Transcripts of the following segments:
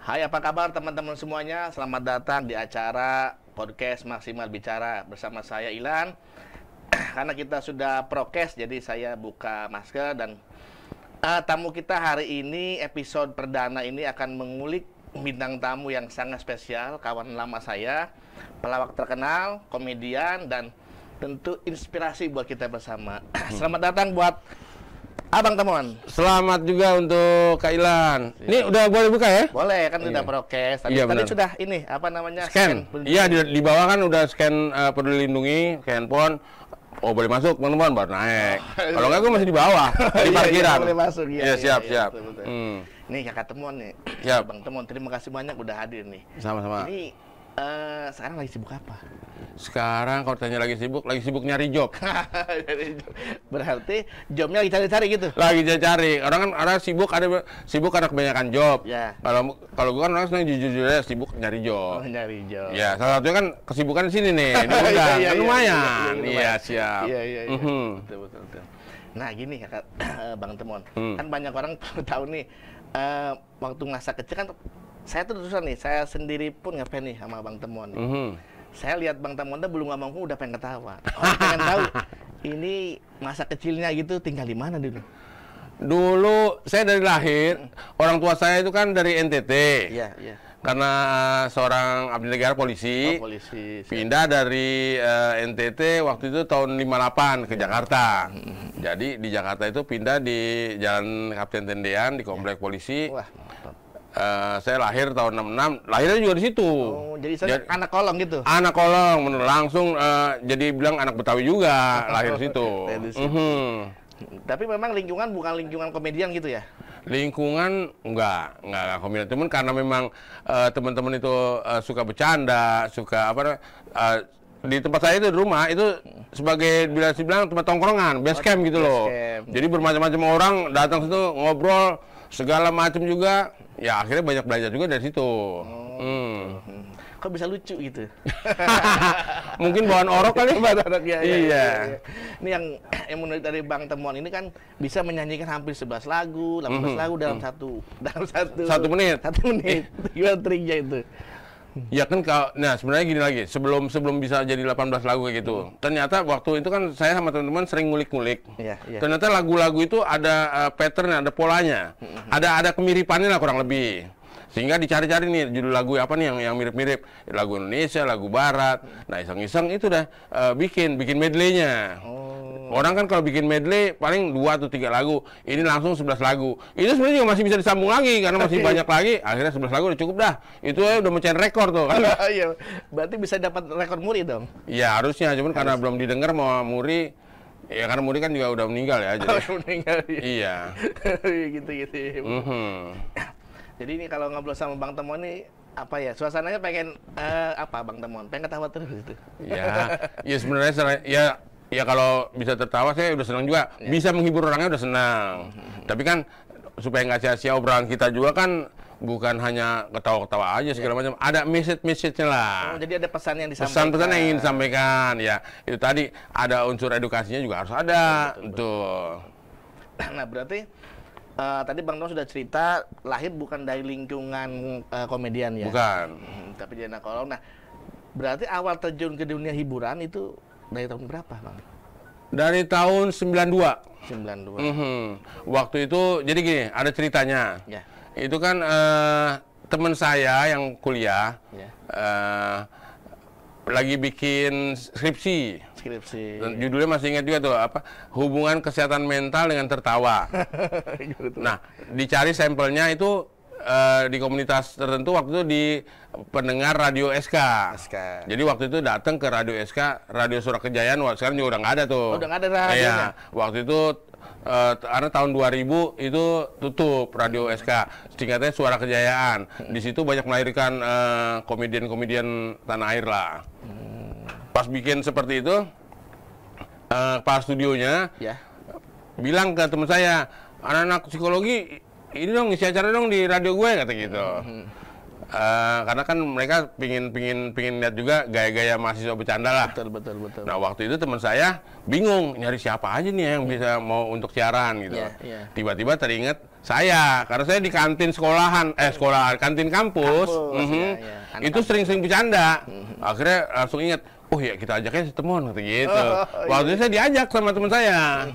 Hai, apa kabar teman-teman semuanya? Selamat datang di acara podcast Maksimal Bicara bersama saya Ilan. Karena kita sudah prokes, jadi saya buka masker dan tamu kita hari ini, episode perdana ini akan mengulik bintang tamu yang sangat spesial, kawan lama saya, pelawak terkenal, komedian, dan tentu inspirasi buat kita bersama. Selamat datang buat Abang Temon. Selamat juga untuk Kak Ilan. Ini udah boleh buka ya? Boleh, kan sudah prokes. Tadi sudah ini, apa namanya? Scan. Iya, di bawah kan udah scan Peduli Lindungi ke handphone. Oh, boleh masuk, teman-teman, baru naik. Kalau nggak, gue masih di bawah, di parkiran. Boleh masuk, iya. Siap. Betul, betul. Nih, Kakak Temon nih. Siap. Bang Temon, terima kasih banyak udah hadir nih. Sama-sama. Ini sekarang lagi sibuk apa? Sekarang kalau tanya lagi sibuk nyari job. Berarti jobnya lagi cari-cari gitu? Lagi cari. Orang sibuk karena kebanyakan job. Ya. Kalau gue kan orang senang jujur aja sibuk nyari job. Oh, nyari job. Ya, salah satunya kan kesibukan di sini nih. Ini udah lumayan. Iya, siap. Iya. Betul. Nah, gini Kakak Bang Temon. Kan banyak orang tahu nih waktu masa kecil kan saya tuh terusan nih, saya sendiri pun ngefans nih sama Bang Temon. Saya lihat Bang Temon tuh belum ngomong udah pengen ketawa. Orang pengen tahu ini masa kecilnya gitu tinggal di mana dulu? Dulu saya dari lahir, orang tua saya itu kan dari NTT. Iya. Karena seorang abdi negara polisi, pindah dari NTT waktu itu tahun 58 ke Jakarta. Jadi di Jakarta itu pindah di Jalan Kapten Tendean di komplek polisi. Wah, saya lahir tahun 66, lahirnya juga di situ. Oh, jadi anak kolong gitu? Anak kolong, langsung jadi bilang anak Betawi juga, lahir di situ. Tapi memang lingkungan bukan lingkungan komedian gitu ya? Lingkungan enggak komedian, cuman karena memang teman-teman itu suka bercanda, suka di tempat saya itu di rumah itu sebagai bila dibilang tempat tongkrongan, base camp gitu loh. Jadi bermacam-macam orang datang situ ngobrol segala macam juga. Ya akhirnya banyak belajar juga dari situ. Kok bisa lucu gitu? Mungkin bawaan orok kali. Iya. Ini yang menurut dari Bang Temon ini kan bisa menyanyikan hampir 11 lagu, 18 lagu dalam satu menit. Gimana triknya itu? Ya kan nah sebenarnya gini lagi, sebelum bisa jadi 18 lagu kayak gitu. Ternyata waktu itu kan saya sama teman-teman sering ngulik-ngulik. Iya. Ternyata lagu-lagu itu ada pattern, ada polanya. Ada kemiripannya lah kurang lebih. Sehingga dicari-cari nih judul lagu apa nih yang mirip-mirip, lagu Indonesia, lagu Barat. Nah, iseng-iseng itu dah bikin medley-nya. Orang kan kalau bikin medley paling 2 atau 3 lagu, ini langsung 11 lagu. Itu sebenarnya juga masih bisa disambung lagi karena masih banyak lagi. Akhirnya 11 lagu udah cukup dah. Itu udah mecahin rekor tuh kan. Iya. Berarti bisa dapat rekor muri dong. Iya, harusnya, cuman karena belum didengar mau muri. Ya karena Muri kan juga udah meninggal ya. Jadi. Meninggal. Iya. Gitu. Jadi ini kalau ngobrol sama Bang Temon nih apa ya, suasananya pengen apa Bang Temon? Pengen ketawa terus gitu. Ya sebenarnya ya kalau bisa tertawa saya udah senang juga. Bisa menghibur orangnya udah senang. Tapi kan supaya nggak sia-sia obrolan kita juga kan bukan hanya ketawa-ketawa aja segala macam. Ada message-nya lah. Oh, jadi ada pesan yang disampaikan. Pesan-pesan yang ingin disampaikan. Ya, itu tadi ada unsur edukasinya juga harus ada. Betul. Nah, berarti tadi Bang Temon sudah cerita lahir bukan dari lingkungan komedian ya? Bukan. Tapi di anak kolong. Nah, berarti awal terjun ke dunia hiburan itu dari tahun berapa, Bang? Dari tahun 92. 92. Waktu itu, jadi gini, ada ceritanya. Ya. Itu kan teman saya yang kuliah lagi bikin skripsi. Dan judulnya masih ingat juga tuh, hubungan kesehatan mental dengan tertawa. Nah, dicari sampelnya itu di komunitas tertentu, waktu itu di pendengar radio SK. Jadi waktu itu datang ke radio SK, Radio Suara Kejayaan. Sekarang juga udah nggak ada tuh. Udah nggak ada radionya. Iya, waktu itu karena tahun 2000 itu tutup radio SK, singkatnya Suara Kejayaan. Di situ banyak melahirkan komedian-komedian tanah air lah. Pas bikin seperti itu, Pak studionya bilang ke teman saya, anak-anak psikologi ini dong ngisi acara dong di radio gue, kata gitu. Karena kan mereka pingin lihat juga gaya-gaya mahasiswa bercanda lah. Betul. Nah, waktu itu teman saya bingung nyari siapa aja nih yang bisa mau untuk siaran gitu. Yeah. Tiba-tiba teringat Karena saya di kantin kantin kampus, itu sering-sering bercanda. Akhirnya langsung ingat, oh ya kita ajaknya ketemuan gitu. Waktu itu saya diajak sama teman saya.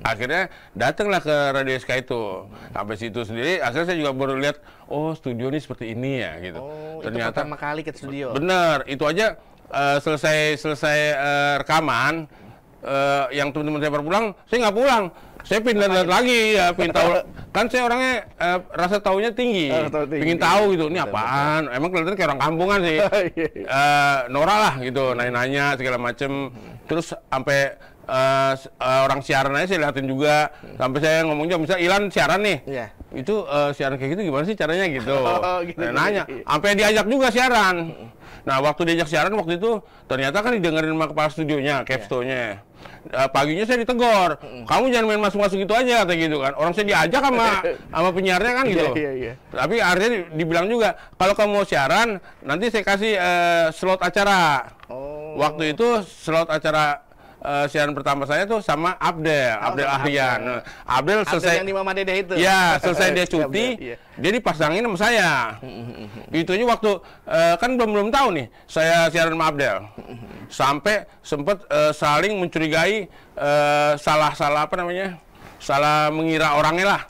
Akhirnya datanglah ke Radio SK itu. Sampai situ sendiri, akhirnya saya juga baru lihat, oh studio ini seperti ini ya gitu. Ternyata itu pertama kali ke studio. Bener, itu aja selesai rekaman. Yang teman-teman saya baru pulang, saya nggak pulang. Saya pindah lagi ya, pengen tahu. Kan saya orangnya rasa taunya tinggi, pengen tahu gitu. Ini apaan? Emang kelihatan kayak orang kampungan sih. Norak lah gitu, nanya-nanya segala macem. Terus sampai orang siaran aja saya liatin juga. Sampai saya ngomong juga, misalnya Ilan siaran nih. Itu siaran kayak gitu gimana sih caranya gitu. Nanya, sampai diajak juga siaran. Nah, waktu diajak siaran waktu itu ternyata kan didengerin sama kepala studionya, Capsto-nya. Paginya saya ditegor, kamu jangan main masuk-masuk gitu aja, kata gitu kan. Orang saya diajak sama penyiarnya kan gitu. Tapi akhirnya dibilang juga, kalau kamu mau siaran, nanti saya kasih slot acara. Waktu itu slot acara siaran pertama saya tuh sama Abdel Ahrian. Abdel selesai yang di Mama Dede itu. Ya, selesai dia cuti, dia dipasangin sama saya. Itu aja waktu kan belum tahu nih saya siaran sama Abdel. Sampai sempat saling mencurigai salah mengira orangnya lah.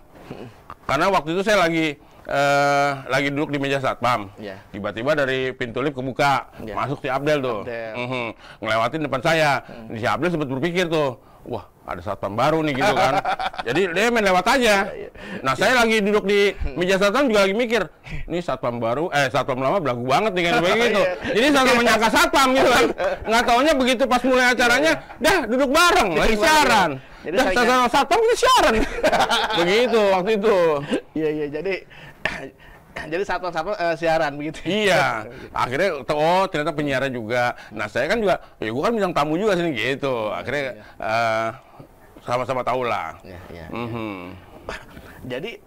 Karena waktu itu saya lagi duduk di meja satpam, tiba-tiba dari pintu lift kebuka, masuk si Abdel tuh, ngelewatin depan saya. Si Abdel sempat berpikir tuh, wah ada satpam baru nih gitu kan. Jadi dia main lewat aja. Nah saya lagi duduk di meja satpam juga lagi mikir, ini satpam baru, satpam lama belagu banget nih kayak gitu. Jadi sama menyangka satpam gitu kan. Nggak taunya begitu pas mulai acaranya, dah duduk bareng, lagi siaran. Dah sama satpam kita siaran. Begitu waktu itu. Iya, jadi satpam siaran begitu. Iya. Akhirnya ternyata penyiaran juga. Nah, saya kan juga, ya gua kan bintang tamu juga sini gitu. Akhirnya sama-sama tahu lah. Jadi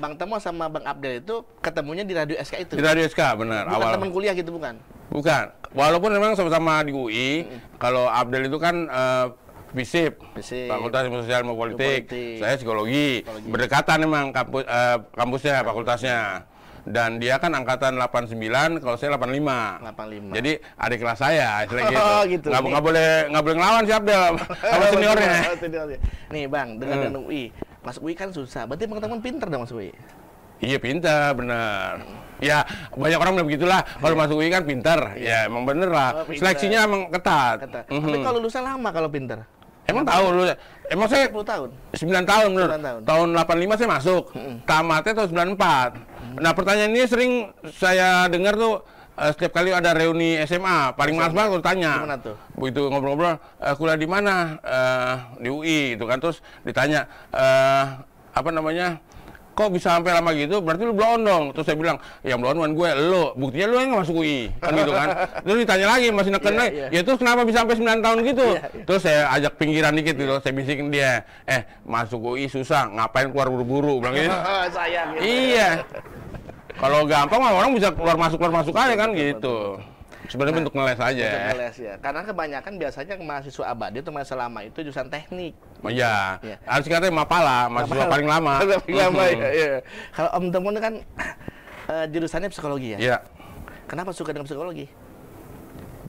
Bang Temo sama Bang Abdel itu ketemunya di Radio SK itu? Di Radio SK, benar. Bukan teman kuliah gitu, bukan? Bukan. Walaupun memang sama-sama di UI. Kalau Abdel itu kan FISIP, Fakultas Ilmu Sosial dan Politik. Saya psikologi. Berdekatan memang kampusnya, fakultasnya. Dan dia kan angkatan 89, kalau saya 85. Jadi adik kelas saya, istilahnya gitu. Nggak boleh ngelawan si Abdel sama seniornya. Nih Bang, dengan UI, masuk UI kan susah. Berarti Bang Temo pinter dong masuk UI? Iya pinter, bener. Ya banyak orang bilang begitulah. Kalau masuk UI kan pinter. Ya emang bener lah. Seleksinya emang ketat. Tapi kalau lulusan lama kalau pinter? Emang tahu lu? Emang saya 10 tahun? 9 tahun bener. Tahun 85 saya masuk. Tamatnya tahun 94. Nah pertanyaan ini sering saya dengar tuh setiap kali ada reuni SMA. Paling males banget kalau tanya. Gimana tuh? Begitu ngobrol-ngobrol, kuliah di mana? Di UI gitu kan. Terus ditanya, kok bisa sampai lama gitu? Berarti lu blow on dong. Terus saya bilang, yang blow on bukan gue, lu. Buktinya lu yang nggak masuk UI. Kan gitu kan. Terus ditanya lagi, masih neken lagi. Ya terus kenapa bisa sampai 9 tahun gitu? Terus saya ajak pinggiran dikit gitu. Saya bisikin dia, masuk UI susah. Ngapain keluar buru-buru? Bilang gitu. Sayang gitu. Iya. Kalau gampang mah orang bisa keluar masuk aja kan gitu. Sebenarnya bentuk ngeles aja. Bentuk ngeles ya. Karena kebanyakan biasanya mahasiswa abadi itu mahasiswa lama itu jurusan teknik. Iya. Harus katanya Mapala, mahasiswa paling lama. Paling lama ya. Kalau Om Temo kan jurusannya psikologi ya. Iya. Kenapa suka dengan psikologi?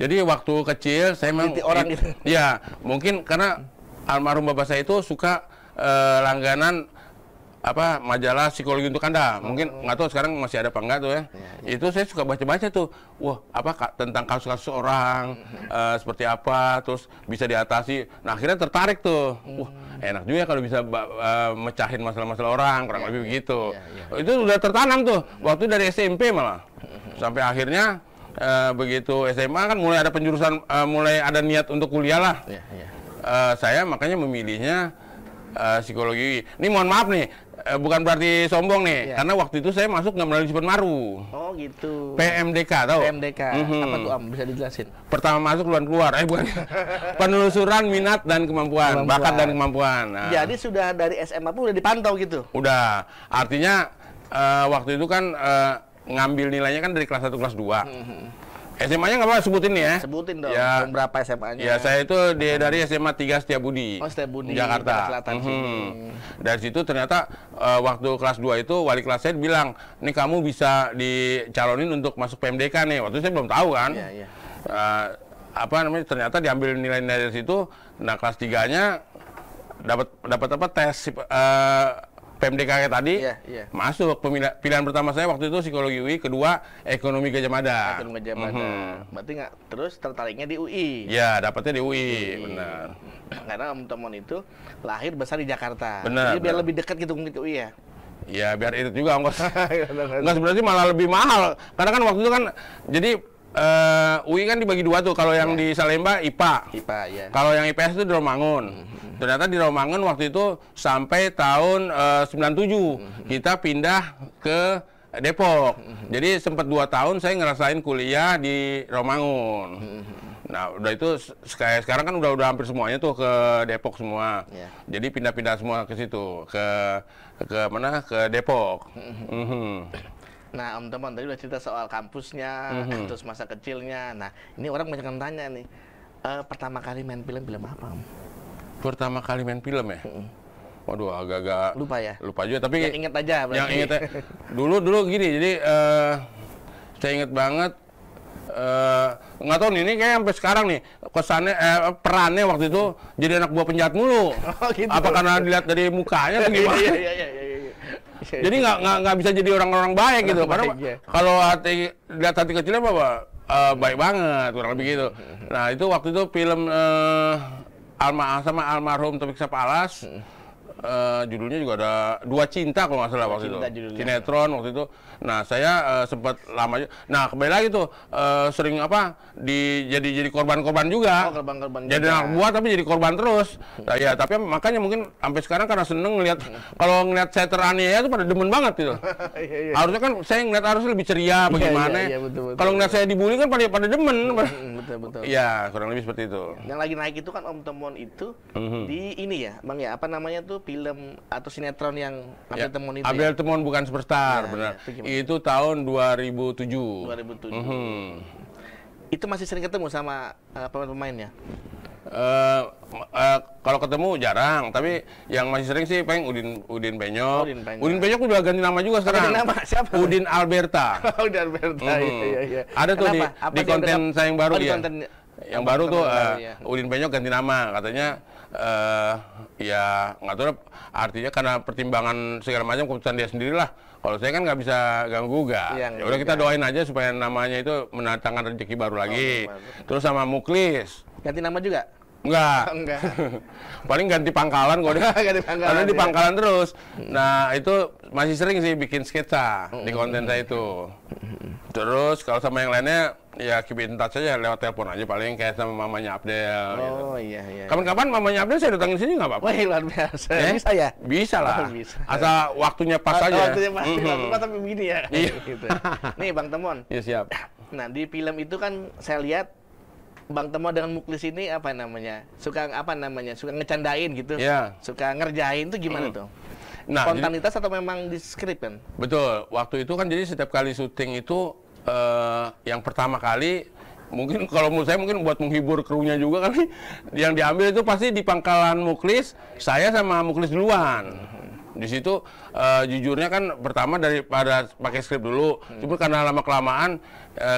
Jadi waktu kecil saya memang orang gitu. Iya, mungkin karena almarhum bapak saya itu suka langganan majalah psikologi untuk Anda. Mungkin nggak tahu sekarang masih ada apa enggak tuh ya. Itu saya suka baca-baca tuh. Wah, tentang kasus-kasus orang seperti apa, terus bisa diatasi. Nah, akhirnya tertarik tuh. Wah, enak juga kalau bisa mecahin masalah-masalah orang, kurang lebih begitu. Itu udah tertanam tuh. Waktu dari SMP malah. Sampai akhirnya begitu SMA kan mulai ada penjurusan, mulai ada niat untuk kuliah lah. Saya makanya memilihnya psikologi. Ini mohon maaf nih, bukan berarti sombong nih, karena waktu itu saya masuk nggak melalui Cipenmaru. Oh gitu. PMDK tahu? PMDK. Apa tuh Om? Bisa dijelasin? Pertama masuk keluar. Bukan. Penelusuran minat dan kemampuan, bakat dan kemampuan. Nah. Jadi sudah dari SMA pun udah dipantau gitu? Udah. Artinya waktu itu kan ngambil nilainya kan dari kelas 1 kelas 2. SMA-nya nggak apa sebutin nih ya. Sebutin dong. Ya. Tahun berapa SMA-nya? Ya, saya itu dari SMA 3 Setiabudi. Oh, Setiabudi, Jakarta. Selatan sini. Dari situ ternyata waktu kelas 2 itu wali kelas saya bilang, "Nih kamu bisa dicalonin untuk masuk PMDK nih." Waktu itu saya belum tahu kan. Iya, iya. Apa namanya? Ternyata diambil nilai-nilai dari situ. Nah, kelas 3-nya dapat apa tes PMDK kayak tadi, Iya. masuk. Pilihan pertama saya waktu itu psikologi UI, kedua ekonomi Gajah Mada. Ekonomi Gajah Mada. Berarti nggak terus tertariknya di UI. Ya, dapatnya di UI, benar. Karena Om Tomon itu lahir besar di Jakarta. Benar, Jadi biar benar. lebih dekat gitu mungkin ke UI ya. Ya, biar itu juga ongkos. Enggak, sebenarnya malah lebih mahal. Karena kan waktu itu kan, jadi UI kan dibagi dua tuh. Kalau yang di Salemba IPA. IPA ya. Kalau yang IPS itu di Romangun. Ternyata di Romangun waktu itu sampai tahun 97 kita pindah ke Depok. Jadi sempat 2 tahun saya ngerasain kuliah di Romangun. Nah, udah itu sekarang kan udah hampir semuanya tuh ke Depok semua. Yeah. Jadi pindah-pindah semua ke situ, ke mana? Ke Depok. Nah, Om Tomon tadi udah cerita soal kampusnya, terus masa kecilnya. Nah, ini orang banyak yang tanya nih. Pertama kali main film apa, Om? Pertama kali main film ya? Waduh, agak-agak Lupa ya? lupa juga, tapi Yang inget aja berarti. yang inget dulu gini. Jadi saya inget banget, nggak tahu nih, ini kayak sampai sekarang nih kesannya perannya waktu itu jadi anak buah penjahat mulu. Oh, gitu. Apa karena dilihat dari mukanya atau gimana? Iya. Jadi nggak bisa jadi orang-orang baik gitu. Karena kalau lihat hati kecilnya apa baik banget, kurang lebih gitu. Nah, itu waktu itu film sama almarhum Taufik Sapalas. Judulnya juga ada Dua Cinta kalau nggak salah waktu itu. Sinetron waktu itu. Nah, saya sempat lama. Nah, kembali lagi tuh sering jadi korban-korban juga. Oh, korban-korban. Jadi anak buah tapi jadi korban terus. Nah, ya, tapi makanya mungkin sampai sekarang karena seneng ngelihat kalau ngelihat saya teraniaya itu pada demen banget gitu. Iya. Harusnya kan saya ngeliat harusnya lebih ceria bagaimana. Iya, betul. Kalau ngeliat saya dibully kan pada demen. Betul. Iya, kurang lebih seperti itu. Yang lagi naik itu kan Om Tomon itu di ini ya, Bang ya, apa namanya tuh film atau sinetron yang Abdel Temon itu. Abdel Ya? Temon Bukan Superstar, Ya, benar. ya, Itu tahun 2007. 2007. Itu masih sering ketemu sama pemain-pemainnya? Kalau ketemu jarang, tapi yang masih sering sih paling Udin Penyok. Udin Penyok udah ganti nama juga sekarang. Ganti nama siapa? Udin Alberta. Udin Alberta. Iya. Ada tuh di konten saya yang baru ya. Yang baru tuh Udin Penyok ganti nama, katanya ya nggak tahu artinya karena pertimbangan segala macam keputusan dia sendirilah. Kalau saya kan nggak bisa ganggu juga. Ya udah kita doain aja supaya namanya itu mendatangkan rezeki baru lagi. Terus sama Muklis. Ganti nama juga? Enggak. Paling ganti pangkalan kok dia. Ganti pangkalan. Karena di pangkalan terus. Nah, itu masih sering sih bikin sketsa di konten saya itu. Terus kalau sama yang lainnya ya keep in touch aja lewat telepon aja paling kayak sama mamanya Abdel gitu. Iya. Kapan-kapan mamanya Abdel saya datangin sini nggak apa-apa. Wah, luar biasa. Bisa ya? Bisa lah. Bisa. Asal waktunya pas aja. Waktunya pas, pas tapi begini ya. Iya. Gitu. Nih Bang Temon. Iya, siap. Nah, di film itu kan saya lihat Bang Temon dengan Muklis ini suka ngecandain gitu. Iya. Suka ngerjain tuh gimana tuh? Nah, spontanitas atau memang di skrip kan? Betul. Waktu itu kan jadi setiap kali syuting itu yang pertama kali mungkin kalau menurut saya mungkin buat menghibur krunya juga kali yang diambil itu pasti di pangkalan Muklis, saya sama Muklis duluan. Di situ jujurnya kan pertama daripada pakai skrip dulu, cuma karena lama kelamaan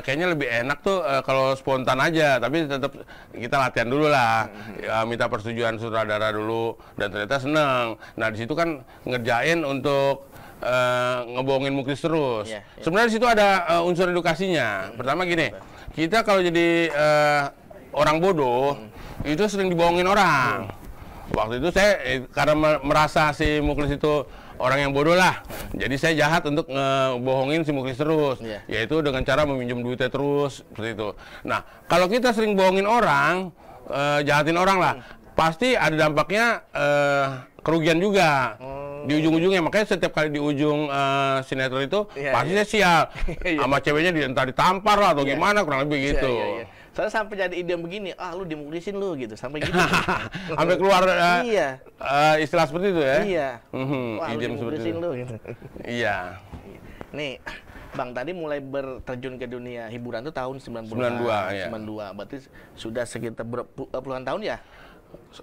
kayaknya lebih enak tuh kalau spontan aja, tapi tetap kita latihan dulu lah, minta persetujuan sutradara dulu dan ternyata seneng. Nah, di situ kan ngerjain untuk ngebohongin Muklis terus. Sebenarnya di situ ada unsur edukasinya. Pertama gini, kita kalau jadi orang bodoh itu sering dibohongin orang. Waktu itu saya karena merasa si Muklis itu orang yang bodoh lah, jadi saya jahat untuk ngebohongin si Muklis terus, yaitu dengan cara meminjam duitnya terus seperti itu. Nah, kalau kita sering bohongin orang, jahatin orang lah, pasti ada dampaknya kerugian juga. Di ujung-ujungnya, makanya setiap kali di ujung sinetron itu pasti saya sial sama ceweknya entah ditampar lah atau gimana, kurang lebih gitu. Soalnya sampai jadi ide begini, lu dimuklisin lu gitu, sampai gitu. Sampai keluar istilah seperti itu ya. Iya. Wah, lu dimuklisin lu gitu. Iya. Nih, Bang tadi mulai berterjun ke dunia hiburan tuh tahun 92. 92, ya. 92. Berarti sudah sekitar puluhan tahun ya?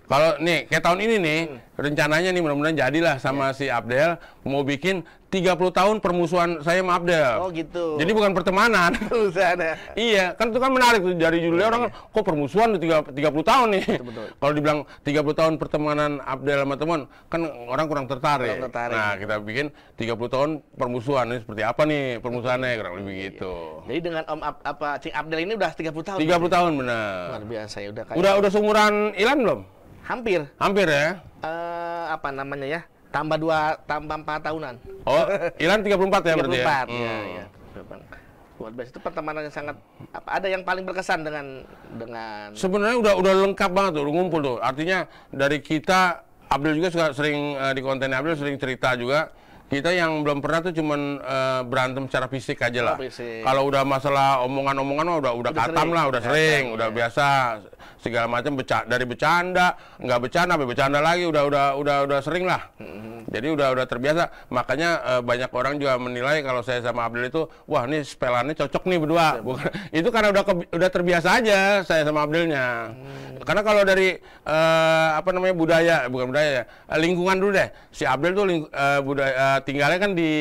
Kalau nih kayak tahun ini nih rencananya nih mudah-mudahan jadilah sama si Abdel mau bikin 30 tahun permusuhan saya sama Abdel. Oh gitu. Jadi bukan pertemanan. Sana. Iya, kan itu kan menarik tuh dari judulnya orang kok permusuhan udah 30 tahun nih. Betul. Kalau dibilang 30 tahun pertemanan Abdel sama teman, kan orang kurang tertarik. Kurang tertarik. Nah, kita bikin 30 tahun permusuhan ini seperti apa nih permusuhannya kurang lebih gitu. Jadi dengan Cing Abdel ini udah 30 tahun. 30 tahun benar. Luar biasa ya udah kayak. Udah seumuran Ilan belum? Hampir. Hampir ya. Apa namanya ya? Tambah 4 tahunan. Oh, Ilan 34 ya berarti ya? 34, ya. Luar biasa itu pertemanan yang sangat ada yang paling berkesan dengan Sebenarnya udah lengkap banget tuh, udah ngumpul tuh. Artinya dari kita Abdul juga sering di konten Abdul sering cerita juga. Kita yang belum pernah tuh cuman berantem secara fisik aja lah. Kalau udah masalah omongan-omongan mah udah katam lah, udah sering, udah biasa segala macam dari bercanda, nggak bercanda, sampai bercanda lagi, udah sering lah. Jadi udah terbiasa. Makanya banyak orang juga menilai kalau saya sama Abdul itu, wah ini sepelannya cocok nih berdua. Bukan, itu karena udah terbiasa aja saya sama Abdulnya. Karena kalau dari bukan budaya ya, lingkungan dulu deh. Si Abdul tuh tinggalnya kan di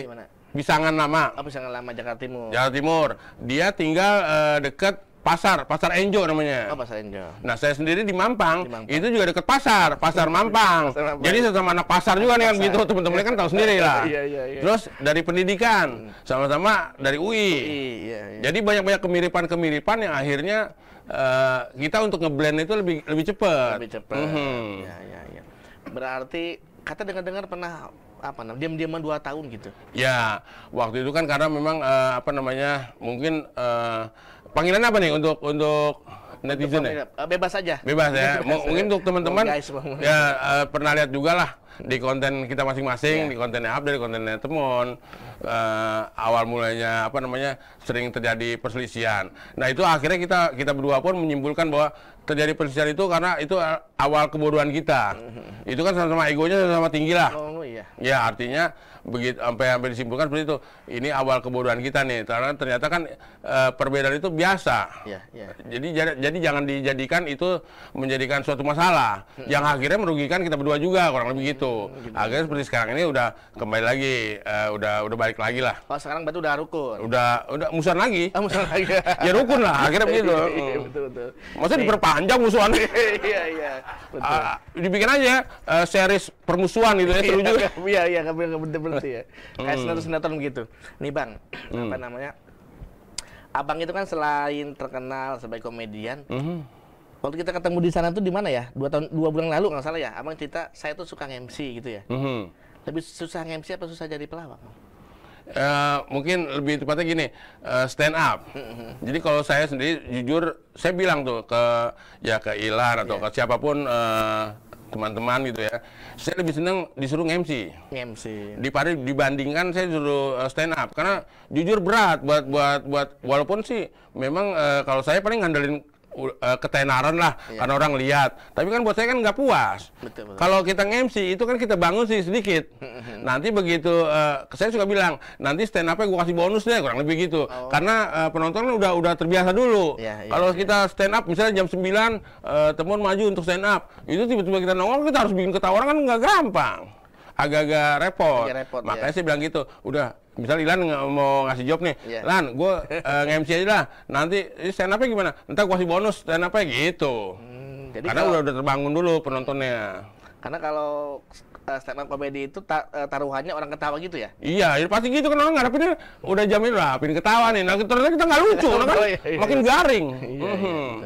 Gimana? Bisangan Lama. Oh, Bisangan Lama Jakarta Timur. Jakarta Timur. Dia tinggal dekat Pasar Enjo namanya. Oh, Pasar Enjo. Nah, saya sendiri di Mampang. Itu juga dekat Pasar Mampang. Jadi sesama anak pasar juga nih kan gitu, teman-teman kan tahu sendiri lah. Iya. Terus dari pendidikan, sama-sama dari UI. Iya. Jadi banyak kemiripan yang akhirnya kita untuk ngeblend itu lebih cepat. Lebih cepat. Iya. Berarti kata dengar-dengar pernah diam-diaman 2 tahun gitu. Ya, waktu itu kan karena memang mungkin panggilan apa nih untuk netizen ya? Bebas aja. Bebas ya. Mungkin untuk teman-teman ya pernah lihat juga lah di konten kita masing-masing, di kontennya Abdel, di kontennya Temon. Awal mulanya sering terjadi perselisihan. Nah, itu akhirnya kita berdua pun menyimpulkan bahwa terjadi perselisihan itu karena itu awal kebodohan kita. Itu kan sama-sama egonya sama-sama tinggi lah. Oh iya. Ya, artinya begitu sampai disimpulkan seperti itu. Ini awal kebodohan kita nih. Karena ternyata kan perbedaan itu biasa. Iya. Jadi jangan dijadikan itu menjadikan suatu masalah yang akhirnya merugikan kita berdua juga, kurang lebih gitu. Akhirnya seperti sekarang ini udah kembali lagi, udah balik lagi lah. Oh, sekarang berarti udah rukun. Udah musuhan lagi. Musuhan lagi. Ya rukun lah, akhirnya begitu. Iya, betul. Maksudnya diperpanjang musuhannya. Iya. Betul. Dibikin aja series permusuhan gitu ya, seru juga. Iya, bener berarti ya. Kayak sinetron gitu. Nih Bang, apa namanya? Abang itu kan selain terkenal sebagai komedian, waktu kita ketemu di sana tuh di mana ya? 2 bulan lalu nggak salah ya. Abang cerita saya tuh suka MC gitu ya. Lebih susah MC apa susah jadi pelawak? Mungkin lebih tepatnya gini, stand up. Jadi kalau saya sendiri jujur saya bilang tuh ke Ilan atau ke siapapun teman-teman gitu ya, saya lebih senang disuruh MC dibandingkan saya disuruh stand up, karena jujur berat buat walaupun sih memang kalau saya paling ngandelin ketenaran lah, karena orang lihat. Tapi kan buat saya kan nggak puas. Betul. Kalau kita nge-MC itu kan kita bangun sih sedikit. Nanti begitu, saya suka bilang, nanti stand up-nya gue kasih bonus deh, kurang lebih gitu. Karena penonton udah terbiasa dulu. Kalau kita stand up misalnya jam 9, temen maju untuk stand up, itu tiba-tiba kita nongol, kita harus bikin ketawa orang kan nggak gampang. Agak-agak repot. Makanya saya bilang gitu, udah. Misal Ilan mau ngasih job nih, Lan, gue nge-MC aja lah. Nanti stand up-nya gimana? Ntar gue kasih bonus stand up-nya gitu. Jadi karena udah terbangun dulu penontonnya. Karena kalau stand up komedi itu taruhannya orang ketawa gitu ya? Iya, ya pasti gitu kan, orang ngarepinnya udah jamin lah, pengen ketawa nih. Nah, ternyata kita nggak lucu, kan makin garing,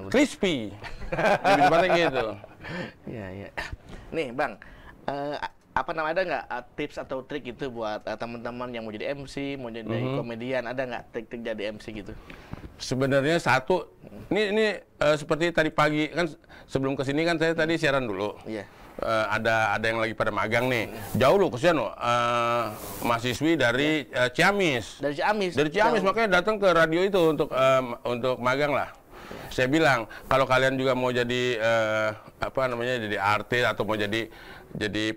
crispy. Lebih tepatnya gitu. Iya. Nih Bang, ada nggak tips atau trik gitu buat teman-teman yang mau jadi MC, mau jadi komedian, ada nggak trik-trik jadi MC gitu? Sebenarnya satu, ini seperti tadi pagi kan sebelum kesini kan saya tadi siaran dulu. Iya. Ada yang lagi pada magang nih, jauh loh kesian loh, mahasiswi dari Ciamis. Dari Ciamis. Makanya datang ke radio itu untuk magang lah. Saya bilang kalau kalian juga mau jadi apa namanya, jadi artis atau mau jadi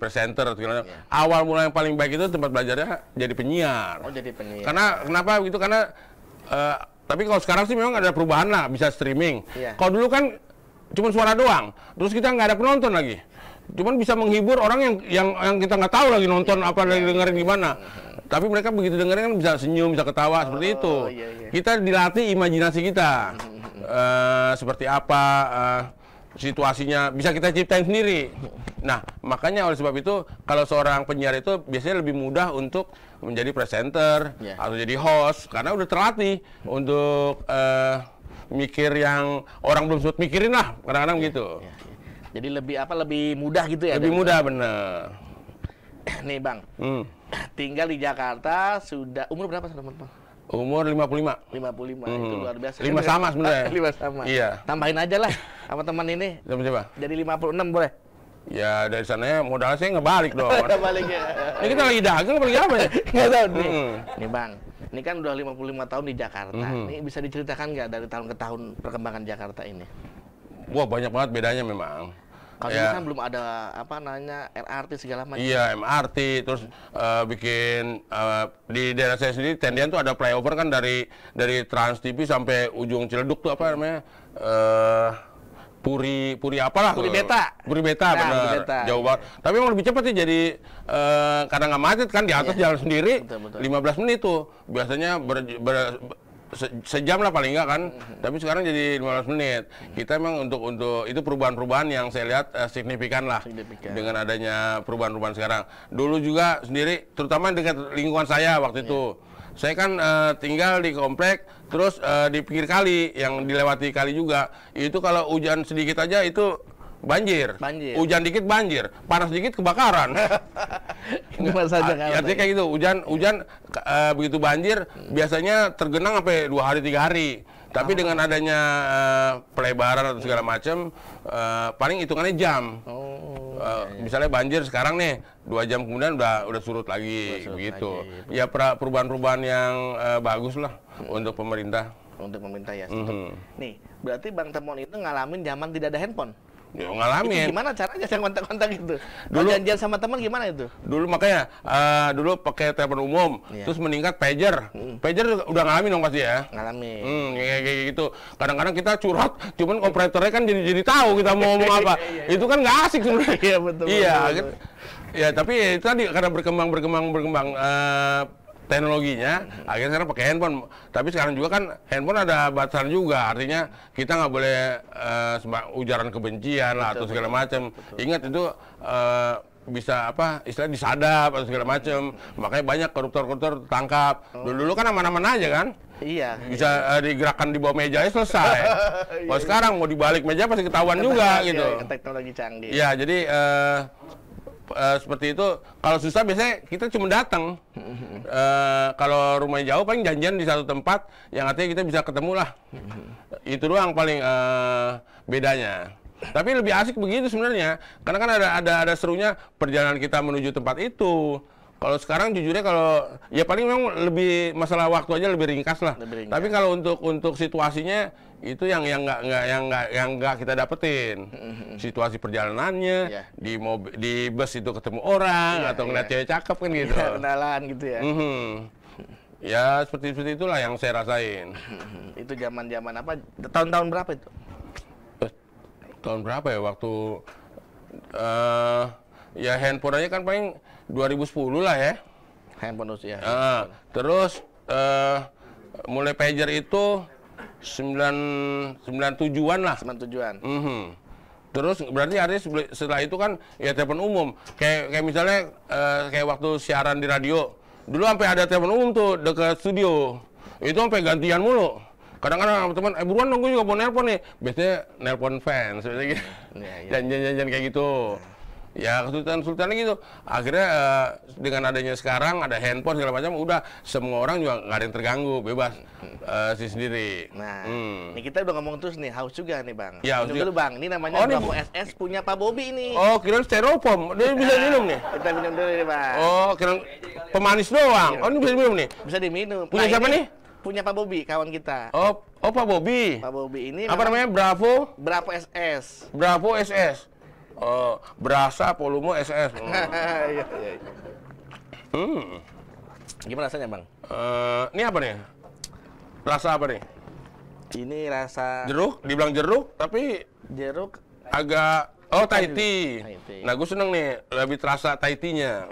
presenter atau gimana, awal mula yang paling baik itu tempat belajarnya jadi penyiar. Oh, jadi penyiar. Karena kenapa begitu? Karena tapi kalau sekarang sih memang ada perubahan lah, bisa streaming. Kalau dulu kan cuma suara doang, terus kita nggak ada penonton lagi. Cuman bisa menghibur orang yang kita nggak tahu lagi nonton apa lagi dengerin gimana. Tapi mereka begitu dengerin kan bisa senyum, bisa ketawa seperti itu. Kita dilatih imajinasi kita seperti apa situasinya bisa kita ciptain sendiri. Nah, makanya oleh sebab itu kalau seorang penyiar itu biasanya lebih mudah untuk menjadi presenter atau jadi host karena udah terlatih untuk mikir yang orang belum sempat mikirin lah, kadang-kadang gitu. Jadi lebih mudah gitu ya? Lebih mudah, bener. Nih Bang, tinggal di Jakarta sudah umur berapa teman-teman? Umur 55. 55, itu luar biasa. 5 sama sebenarnya. 5 sama. Iya. Tambahin aja lah sama teman ini. Coba. Jadi 56 boleh? Ya dari sananya modalnya saya ngebalik dong. Ngebalik ya. Ini kita lagi dagang balik apa ya? Nggak tahu nih. Nih Bang, ini kan udah 55 tahun di Jakarta. Ini bisa diceritakan nggak dari tahun ke tahun perkembangan Jakarta ini? Wah, banyak banget bedanya memang. Kalau dulu kan belum ada apa namanya LRT segala macam. Iya, MRT, terus bikin di daerah saya sendiri Tendian tuh ada flyover kan dari Trans TV sampai ujung Ciledug tuh apa namanya? Puri apalah? Puri Beta. Puri Beta, benar. Jauh banget. Tapi emang lebih cepat sih, jadi kadang nggak macet kan, di atas jalan sendiri. Betul. 15 menit tuh. Biasanya sejam lah paling nggak kan, tapi sekarang jadi 15 menit. Kita emang untuk itu perubahan-perubahan yang saya lihat signifikan lah dengan adanya perubahan-perubahan sekarang. Dulu juga sendiri, terutama dengan lingkungan saya waktu itu. Saya kan tinggal di komplek, terus di pinggir kali, yang dilewati kali juga. Itu kalau hujan sedikit aja itu banjir. Hujan dikit banjir, panas dikit kebakaran. Artinya kayak gitu, hujan begitu banjir biasanya tergenang sampai 2 hari 3 hari. Tapi dengan adanya pelebaran atau segala macam, paling hitungannya jam. Misalnya banjir sekarang nih, 2 jam kemudian udah surut lagi, begitu. Ya perubahan-perubahan yang bagus lah untuk pemerintah. Untuk pemerintah ya. Nih, berarti Bang Temon itu ngalamin zaman tidak ada handphone. Ya, ngalamin. Itu gimana caranya saya kontak-kontak itu? Dulu janjian sama teman gimana itu? Dulu makanya dulu pakai telepon umum, terus meningkat pager. Pager udah ngalamin dong pasti ya? Ngalamin. Kayak gitu. Kadang-kadang kita curhat, cuman operatornya kan jadi tahu kita mau ngomong apa. Itu kan nggak asik sebenarnya. Iya betul. Iya. Gitu. Ya tapi itu tadi karena berkembang teknologinya, akhirnya sekarang pakai handphone. Tapi sekarang juga kan handphone ada batasan juga, artinya kita nggak boleh ujaran kebencian lah atau segala macam. Ingat itu bisa apa istilah disadap atau segala macam. Makanya banyak koruptor tangkap. Dulu kan aman-aman aja kan. Iya. Bisa digerakkan di bawah meja selesai. Kalau sekarang mau dibalik meja pasti ketahuan juga gitu. Teknologi canggih. Ya jadi seperti itu. Kalau susah biasanya kita cuma datang. Kalau rumahnya jauh paling janjian di satu tempat yang artinya kita bisa ketemu lah. Itu doang paling bedanya. Tapi lebih asik begitu sebenarnya. Karena kan ada serunya perjalanan kita menuju tempat itu. Kalau sekarang jujurnya kalau ya paling memang lebih masalah waktu aja lebih ringkas lah. Tapi kalau untuk situasinya itu yang nggak kita dapetin. Situasi perjalanannya di bus itu ketemu orang atau ngeliat cewek cakep kan gitu. Kenalan gitu ya. Ya seperti itulah yang saya rasain. Itu zaman apa? Tahun-tahun berapa itu? Tahun berapa ya waktu ya handphone aja kan paling 2010 lah ya. Handphone usia. Terus mulai pager itu 97-an lah. 97-an. Terus berarti artinya setelah itu kan ya telepon umum. Kayak misalnya kayak waktu siaran di radio. Dulu sampai ada telepon umum tuh dekat studio. Itu sampai gantian mulu. Kadang-kadang teman, buruan dong gue juga mau nelpon nih. Biasanya nelpon fans, biasanya gitu. Janjian kayak gitu. Ya kesulitan-kesulitannya gitu. Akhirnya dengan adanya sekarang ada handphone segala macam, udah semua orang juga nggak ada yang terganggu, bebas sendiri. Nah, ini kita udah ngomong terus nih, haus juga nih Bang. Ya, minum dulu Bang, ini namanya Bravo SS punya Pak Bobi ini. Oh, kirain styrofoam, dia bisa minum nih. Kita minum dulu nih Bang. Oh, kirain pemanis doang. Oh, ini bisa diminum nih. Bisa diminum. Punya siapa nih? Punya Pak Bobi, kawan kita. Oh, Oh, Pak Bobi. Pak Bobi ini Apa namanya? Bravo? Bravo SS. Bravo SS. Oh, berasa volume SS. Iya, iya. Gimana rasanya, Bang? Ini apa nih? Rasa apa nih? Ini rasa Jeruk, dibilang jeruk, tapi jeruk. agak Thai tea. Thai tea. Nah, gue seneng nih, lebih terasa Thai tea-nya.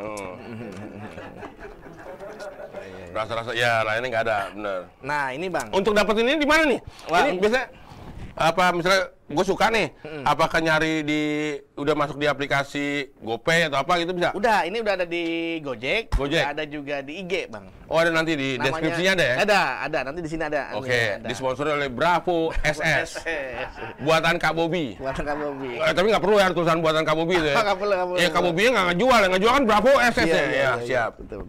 Rasa-rasa, ya lainnya nggak ada, bener. Nah, ini Bang. Untuk dapetin ini di mana nih? Wah, Ini biasa apa misalnya gue suka nih, apakah nyari udah masuk di aplikasi GoPay atau apa gitu bisa? Udah, ini udah ada di Gojek. Gojek. Ada juga di IG, Bang. Oh, ada nanti di deskripsinya ada ya? Ada, nanti di sini ada. Oke, Ada. disponsori oleh Bravo SS. Buatan Kak Bobi. Buatan Kak Bobi. Tapi nggak perlu ya tulisan buatan Kak Bobi itu ya? Nggak perlu. Ya, Kak Bobi nggak ngejual, yang ngejual kan Bravo SS ya? Iya, Siap. Betul.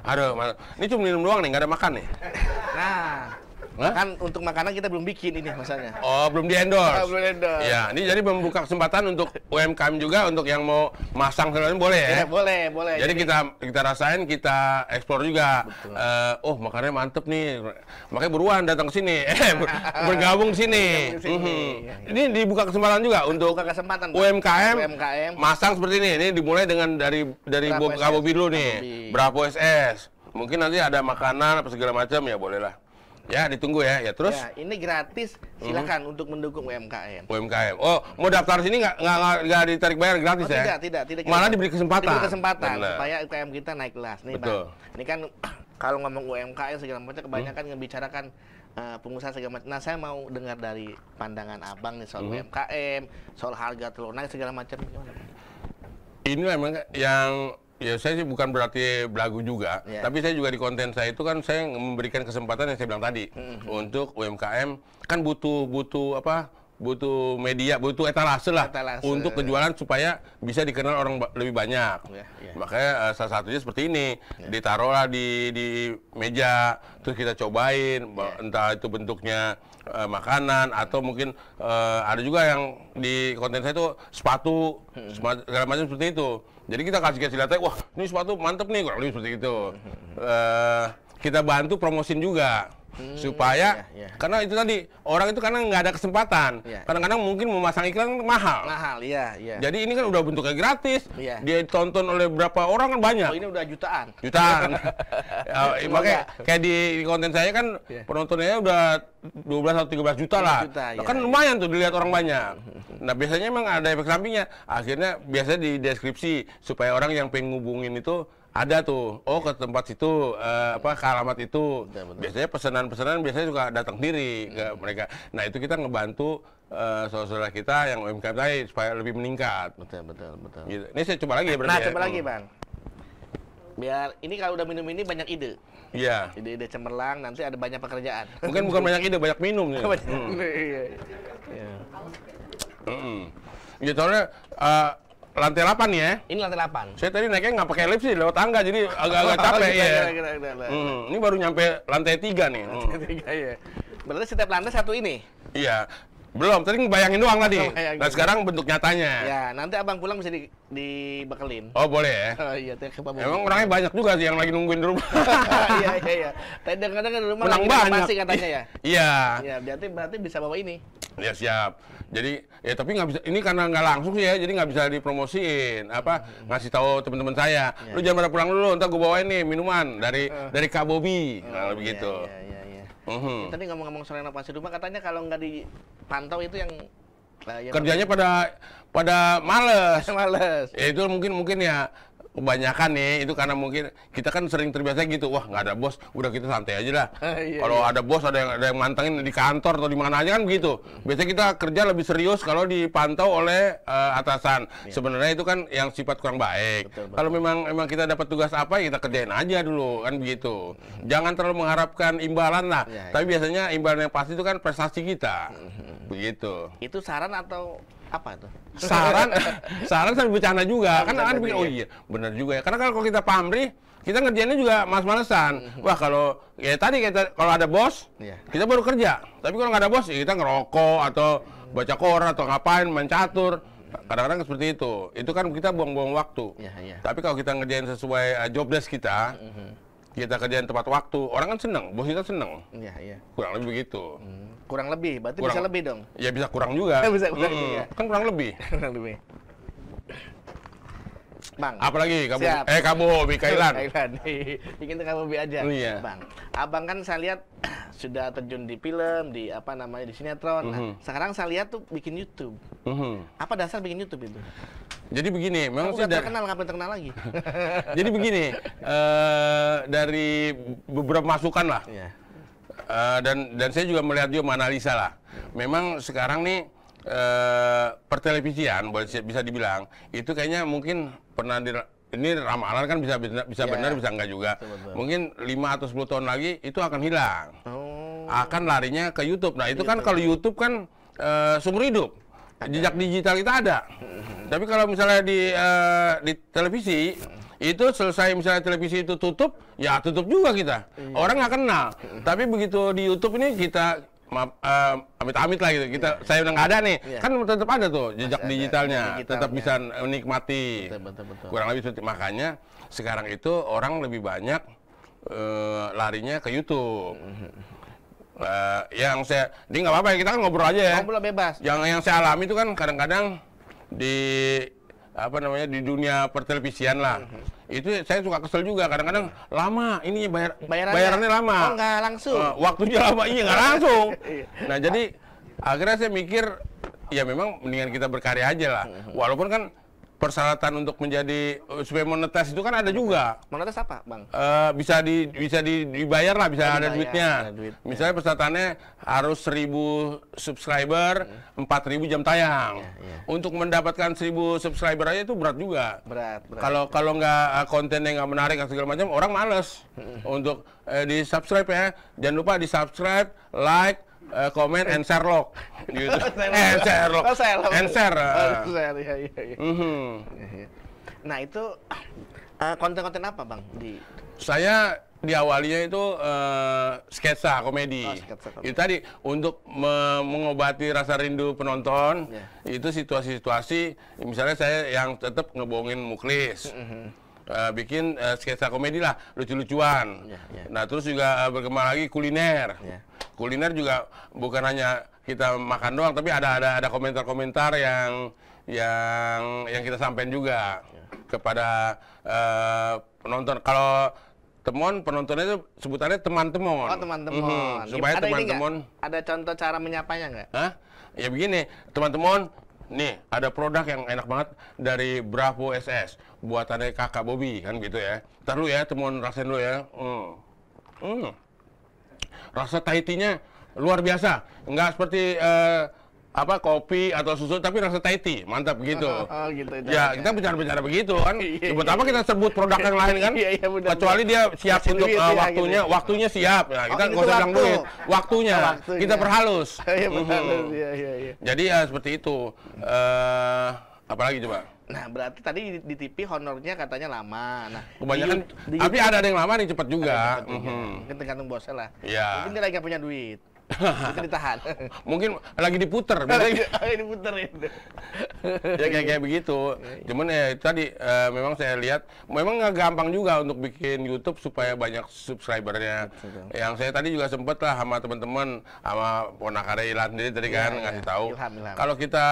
Aduh, ini cuma minum doang nih, nggak ada makan nih. Nah, Hah? kan untuk makanan kita belum bikin ini masalahnya. Oh, belum di-endorse? Belum endorse. Ya, ini jadi membuka kesempatan untuk UMKM juga, untuk yang mau masang segala macam boleh ya? Ya, boleh. Jadi kita rasain, kita eksplor juga. Oh, makannya mantep nih. Makanya buruan datang ke sini. Bergabung ke sini. Ini dibuka kesempatan juga untuk Buka kesempatan, Bang. UMKM masang masang seperti ini. Ini dimulai dengan dari Bravo Kak Bobi dulu nih. Bobi. Bravo SS. Mungkin nanti ada makanan apa segala macam ya bolehlah. Ya, ditunggu ya. Ya, terus Ya, ini gratis. Silakan untuk mendukung UMKM. UMKM. Oh, mau daftar sini nggak ditarik bayar, gratis ya? Tidak. Malah diberi kesempatan. Diberi kesempatan Bener. supaya UMKM kita naik kelas. Nih, Betul. Bang. Ini kan kalau ngomong UMKM segala macam kebanyakan ngebicarakan pengusaha segala macam. Nah, saya mau dengar dari pandangan Abang nih soal UMKM, soal harga telur naik segala macam. Gimana, Bang? Ini memang yang ya saya sih bukan berarti belagu juga, tapi saya juga di konten saya itu kan saya memberikan kesempatan yang saya bilang tadi untuk UMKM kan butuh media, butuh etalase lah untuk kejualan supaya bisa dikenal orang lebih banyak. Makanya salah satunya seperti ini, ditaruhlah di meja, terus kita cobain, entah itu bentuknya makanan atau mungkin ada juga yang di konten saya itu sepatu, segala macam seperti itu. Jadi kita kasih lihat, wah ini sepatu mantep nih, kurang lebih seperti itu. Kita bantu promosin juga. Supaya karena itu tadi orang itu karena nggak ada kesempatan, kadang-kadang mungkin memasang iklan mahal. Iya. Jadi ini kan udah bentuknya gratis, dia ditonton oleh berapa orang kan banyak. Oh, ini udah jutaan. Makanya kayak di konten saya kan penontonnya udah 12 atau 13 juta lah. Kan lumayan tuh dilihat orang banyak. Nah, biasanya emang ada efek sampingnya. Akhirnya biasanya di deskripsi supaya orang yang pengen ngubungin itu ada tuh, ke tempat situ, ke alamat itu. Betul. Biasanya pesanan-pesanan biasanya juga datang sendiri ke mereka. Nah, itu kita ngebantu saudara-saudara kita yang UMKM tadi supaya lebih meningkat. Betul. Gitu. Ini saya coba lagi ya berarti. Nah, coba lagi, Bang. Biar ini kalau udah minum ini banyak ide. Iya. Ide-ide cemerlang, nanti ada banyak pekerjaan. Mungkin bukan banyak ide, banyak minum nih. Iya. Ya, soalnya lantai 8 ya. Ini lantai 8. Saya tadi naiknya nggak pakai lift sih, lewat tangga, jadi agak-agak capek ya. Ini baru nyampe lantai 3 nih. Lantai 3 ya. Berarti setiap lantai satu ini? Iya. Belum, tadi ngebayangin doang tadi. Nah, sekarang bentuk nyatanya. Ya, nanti Abang pulang bisa dibekelin. Oh, boleh ya? Oh iya, ke Pak Bobi. Emang orangnya banyak juga sih yang lagi nungguin di rumah. Iya. Kadang-kadang di rumah menang lagi banyak pasti katanya ya. Iya. Ya, berarti bisa bawa ini. Ya, siap. Jadi, ya tapi nggak bisa, ini karena nggak langsung sih ya, jadi nggak bisa dipromosiin. Ngasih tahu teman-teman saya. Lu jangan pada pulang dulu, ntar gue bawain nih minuman dari Kak Bobi. Nah, begitu. Iya. Tadi ngomong-ngomong soal renovasi rumah, katanya kalau nggak dipantau itu yang kerjanya pada males. Males. Ya itu mungkin ya kebanyakan nih, itu karena mungkin kita kan sering terbiasa gitu, wah nggak ada bos, udah kita santai aja lah. Kalau ada bos, ada yang mantengin di kantor atau di mana aja kan begitu. Biasanya kita kerja lebih serius kalau dipantau oleh atasan. Sebenarnya itu kan yang sifat kurang baik. Kalau memang kita dapat tugas apa, ya kita kerjain aja dulu kan begitu. Jangan terlalu mengharapkan imbalan lah. Tapi biasanya imbalan yang pasti itu kan prestasi kita. Begitu. Itu saran atau apa tuh? Saran sambil bercanda juga. Kan ada pikir, oh iya, benar juga ya. Karena kalau kita pamrih, kita ngerjainnya juga males-malesan. Wah, kalau ada bos, kita baru kerja. Tapi kalau nggak ada bos, ya kita ngerokok atau baca koran atau ngapain, main catur. Kadang-kadang seperti itu. Itu kan kita buang-buang waktu. Tapi kalau kita ngerjain sesuai job desk kita, kita kerjain tepat waktu, orang kan seneng, bos kita seneng. Iya, iya. Kurang lebih begitu. Kurang lebih, berarti Kurang. bisa lebih dong. Ya bisa kurang juga. Bisa kurang juga. Kan kurang lebih. Kurang lebih. Bang. Apalagi kamu? Siap. Kamu, Mikailan. Mikailan. Bikin ke Kamu aja. Iya. Bang. Abang kan saya lihat sudah terjun di film, di apa namanya, di sinetron. Nah, sekarang saya lihat tuh bikin YouTube. Apa dasar bikin YouTube itu? Jadi begini, memang Udah saya terkenal, ngapain terkenal lagi? jadi begini, dari beberapa masukan lah. Iya. Dan saya juga melihat juga menganalisa lah. Memang sekarang nih pertelevisian bisa dibilang itu kayaknya mungkin pernah ini ramalan kan bisa Ya, benar bisa enggak juga. betul. Mungkin 5 atau 10 tahun lagi itu akan hilang. Oh. Akan larinya ke YouTube. Nah, itu kan kalau YouTube kan sumber hidup. Jejak digital kita ada. Tapi kalau misalnya di televisi itu selesai misalnya televisi itu tutup, ya tutup juga kita. Orang nggak kenal. Tapi begitu di YouTube ini kita amit-amit lah gitu. Saya udah nggak ada nih, kan tetap ada tuh jejak digitalnya, tetap bisa menikmati. Betul. Kurang lebih seperti makanya sekarang itu orang lebih banyak larinya ke YouTube. Ini nggak apa-apa ya, kita kan ngobrol aja ya. Ngobrol bebas. Yang saya alami itu kan kadang-kadang di di dunia pertelevisian lah. Itu saya suka kesel juga kadang-kadang lama ini bayarannya lama. Oh, nggak langsung. Waktunya lama, iya nggak langsung. Nah, jadi akhirnya saya mikir ya memang mendingan kita berkarya aja lah. Walaupun kan persyaratan untuk menjadi supaya monetas itu kan ada juga. Monetas apa, Bang? Bisa dibayar lah, bisa ada duitnya. ada duit. Misalnya persyaratannya harus 1.000 subscriber, 4.000 jam tayang. Untuk mendapatkan 1.000 subscriber aja itu berat juga. Berat. Kalau nggak kontennya nggak menarik atau segala macam, orang males untuk di subscribe ya. Jangan lupa di subscribe, like, comment and share log gitu. Share log. And share. Iya. Nah, itu konten-konten apa, Bang? Saya diawalinya itu sketsa komedi. Sketsa komedi. Itu tadi untuk mengobati rasa rindu penonton. Itu situasi-situasi misalnya saya yang tetap ngebohongin Muklis. Bikin sketsa komedi lah, lucu-lucuan. Nah, terus juga berkembang lagi kuliner. Kuliner juga bukan hanya kita makan doang, tapi ada komentar-komentar yang kita sampaikan juga kepada penonton. Kalau penontonnya itu sebutannya teman-teman. Oh, teman-teman. Supaya teman-teman. Ada contoh cara menyapanya nggak? Hah? Ya begini, teman-teman. Nih, ada produk yang enak banget dari Bravo SS, buatannya kakak Bobby, kan gitu ya. Ntar lu ya, temen rasain lu ya. Rasa Thai tea-nya luar biasa. Nggak seperti kopi atau susu, tapi rasa Thai tea. Mantap gitu. Oh, gitu. Ya, kita bicara-bicara begitu kan. Buat apa kita sebut produk yang lain kan? Benar. Kecuali dia siap Kasih untuk duit, ya, waktunya, gitu. waktunya siap. Nah, kita nggak usah bilang waktu. duit. Waktunya. Kita perhalus. Iya, berhalus. Iya. Jadi ya seperti itu. Apalagi coba? Nah, berarti tadi di TV honornya katanya lama. Nah, Kebanyakan, tapi ada yang lama nih cepat juga. Mungkin tergantung bosnya lah. Iya. Mungkin dia lagi nggak punya duit. Itu ditahan. Mungkin lagi diputer. Lagi diputerin. Ya kayak begitu. Cuman ya itu tadi memang saya lihat memang nggak gampang juga untuk bikin YouTube supaya banyak subscribernya. Yang saya tadi juga sempet lah sama teman-teman, sama ponakan Ilan sendiri tadi kan ngasih tahu. Ilham. Kalau kita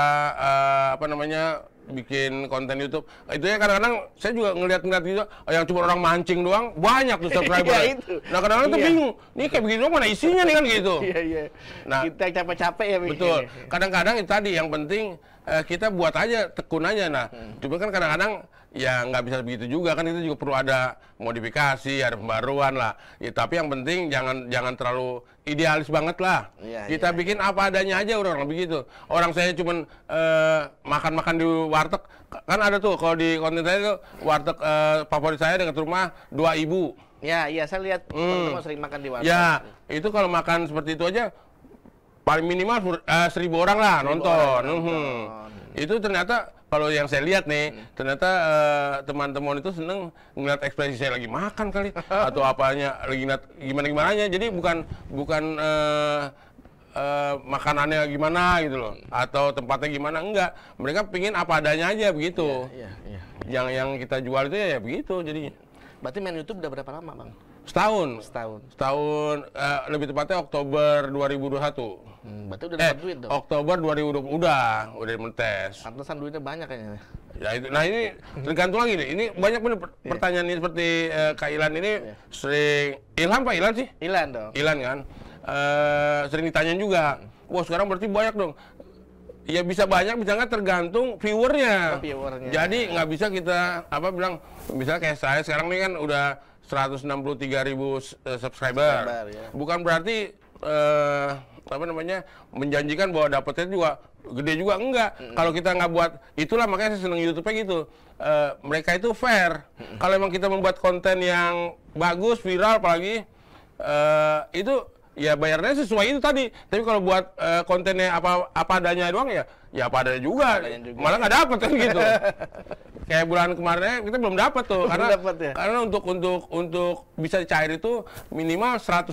bikin konten YouTube, itu ya kadang-kadang saya juga ngeliat gitu, yang cuma orang mancing doang banyak tuh subscriber. Nah kadang-kadang tuh bingung, nih kayak begini doang mana isinya nih kan gitu. Iya. Nah, kita capek-capek ya bikin. Betul. Kadang-kadang itu tadi yang penting kita buat aja, tekun aja. Nah, cuma kan kadang-kadang ya nggak bisa begitu juga kan, itu juga perlu ada modifikasi, ada pembaruan lah. Ya, tapi yang penting jangan terlalu idealis banget lah. Kita bikin apa adanya aja orang begitu. Orang saya cuman makan-makan di warteg, kan ada tuh kalau di konten saya tuh warteg favorit saya dekat rumah 2 ibu. Iya, saya lihat teman-teman sering makan di warteg. Ya, itu kalau makan seperti itu aja paling minimal 1.000 orang lah nonton. Itu ternyata kalau yang saya lihat nih, ternyata teman-teman itu seneng ngeliat ekspresi saya lagi makan kali atau apanya lagi ngeliat gimana-gimananya. Jadi bukan makanannya gimana gitu loh, atau tempatnya gimana, enggak. Mereka pingin apa adanya aja begitu. Iya. Yang kita jual itu ya begitu jadinya. Berarti main YouTube udah berapa lama, Bang? Setahun. Setahun. Setahun, lebih tepatnya Oktober 2021. Berarti udah dapat duit dong. Oktober 2020 udah menetes. Pantesan duitnya banyak kayaknya. Ya itu, nah ini tergantung lagi nih. Ini banyak bener pertanyaan ini seperti Kak Ilan ini sering Ilham Pak Ilan sih? Ilan dong. Ilan kan. Sering ditanyain juga. Wah sekarang berarti banyak dong. Ya bisa banyak, bisa nggak tergantung viewernya. Viewernya. Jadi nggak bisa kita bilang, misalnya kayak saya sekarang ini kan udah 163.000 subscriber. Ya. Bukan berarti menjanjikan bahwa dapetnya juga gede juga, enggak. Kalau kita nggak buat itulah, makanya saya seneng YouTube-nya gitu. Mereka itu fair. Kalau emang kita membuat konten yang bagus, viral apalagi, itu ya bayarnya sesuai itu tadi. Tapi kalau buat kontennya apa adanya doang ya apa adanya juga. Malah nggak dapet kan gitu. Kayak bulan kemarin kita belum dapat tuh karena untuk bisa cair itu minimal $100.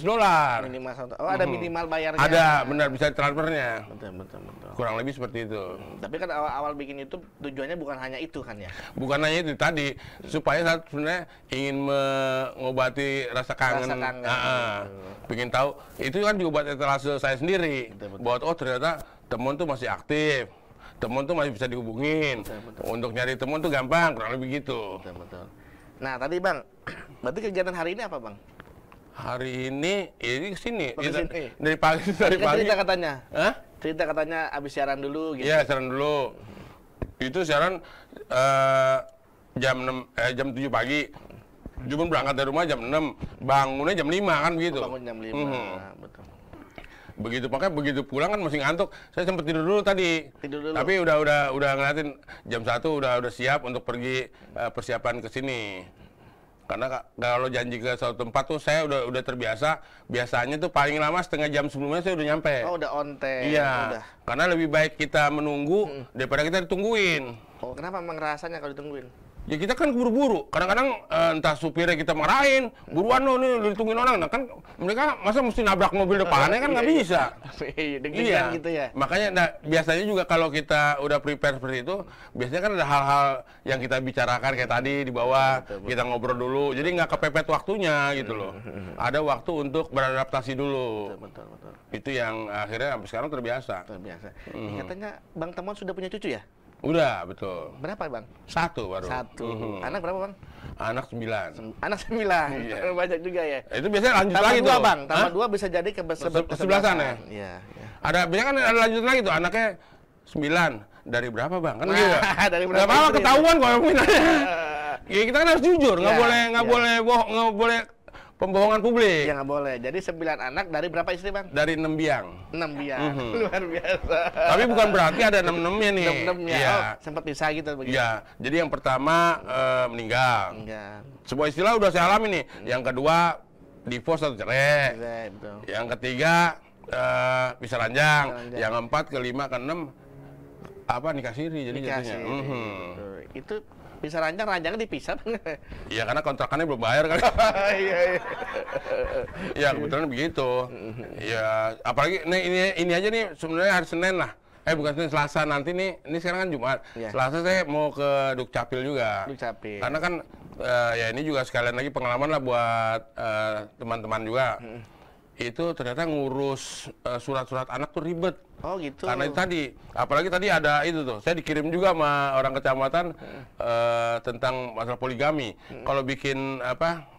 Minimal 100. Oh, ada minimal bayarnya. Ada, benar, bisa transfernya. Betul. Kurang lebih seperti itu. Tapi kan awal bikin YouTube tujuannya bukan hanya itu kan ya? Bukan hanya itu tadi, supaya saya sebenarnya ingin mengobati rasa kangen. Pengen tahu, itu kan juga buat etalase saya sendiri. Betul. Buat ternyata teman tuh masih aktif. Temen tuh masih bisa dihubungin. Betul. Untuk nyari temen tuh gampang, kurang lebih gitu. Betul. Nah tadi Bang, berarti kegiatan hari ini apa Bang? Hari ini kesini. Kesini. Dari pagi. Cerita katanya. Hah? Cerita katanya abis siaran dulu gitu. Iya, siaran dulu. Itu siaran jam 7 pagi. Cuma berangkat dari rumah jam 6. Bangunnya jam 5 kan begitu. Bangun jam 5. Betul. Begitu pulang kan masih ngantuk. Saya sempat tidur dulu tadi. Tidur dulu. Tapi udah ngeliatin jam 1 udah siap untuk pergi persiapan ke sini. Karena kalau janji ke suatu tempat tuh saya udah terbiasa. Biasanya tuh paling lama setengah jam sebelumnya saya udah nyampe. Oh, udah on time. Iya. Udah. Karena lebih baik kita menunggu daripada kita ditungguin. Oh, kenapa emang rasanya kalau ditungguin? Ya kita kan buru-buru, kadang-kadang entah supirnya kita marahin, buruan lo nih ditungguin orang, nah kan mereka masa mesti nabrak mobil depannya kan nggak bisa. Iya, gitu ya. Makanya biasanya juga kalau kita udah prepare seperti itu, biasanya kan ada hal-hal yang kita bicarakan kayak tadi di bawah, kita ngobrol dulu, jadi nggak kepepet waktunya gitu loh. Ada waktu untuk beradaptasi dulu. Betul. Itu yang akhirnya sampai sekarang terbiasa. Katanya Bang Temon sudah punya cucu ya? Udah, betul. Berapa Bang? 1 baru. 1. Anak berapa Bang? Anak 9. Anak 9. Iya. Banyak juga ya. Itu biasanya lanjut tambah lagi 2 tuh. Bang, tambah 2 bisa jadi kesebelasan ya? Iya. Ada biasanya kan ada lanjut lagi tuh, anaknya 9. Dari berapa Bang? Kan gitu. Dari berapa? Enggak apa-apa ketahuan kalau minatnya. Ya kita kan harus jujur, nggak boleh bohong, nggak boleh pembohongan publik. Ya nggak boleh. Jadi 9 anak dari berapa istri Bang? Dari 6 biang. 6 biang. Luar biasa. Tapi bukan berarti ada 6-6-nya nih. 6-6-nya. Iya. Oh, sempat pisah gitu begitu. Iya. Jadi yang pertama meninggal. Sebuah istilah udah saya alami nih. Yang kedua divorce atau cerai. Betul. Yang ketiga pisah ranjang. Yang keempat, kelima, keenam nikah siri jadi nikah jadinya. Siri. Itu bisa ranjangnya dipisah. Iya karena kontrakannya belum bayar kan. Iya. Ya kebetulan begitu. Ya apalagi ini aja nih sebenarnya hari Senin lah. Bukan Senin, Selasa nanti nih. Ini sekarang kan Jumat. Ya. Selasa saya mau ke Dukcapil juga. Dukcapil. Karena kan ya ini juga sekalian lagi pengalaman lah buat teman-teman juga. Itu ternyata ngurus surat-surat anak tuh ribet. Oh gitu. Karena itu tadi, apalagi tadi ada itu tuh, saya dikirim juga sama orang kecamatan tentang masalah poligami. Kalau bikin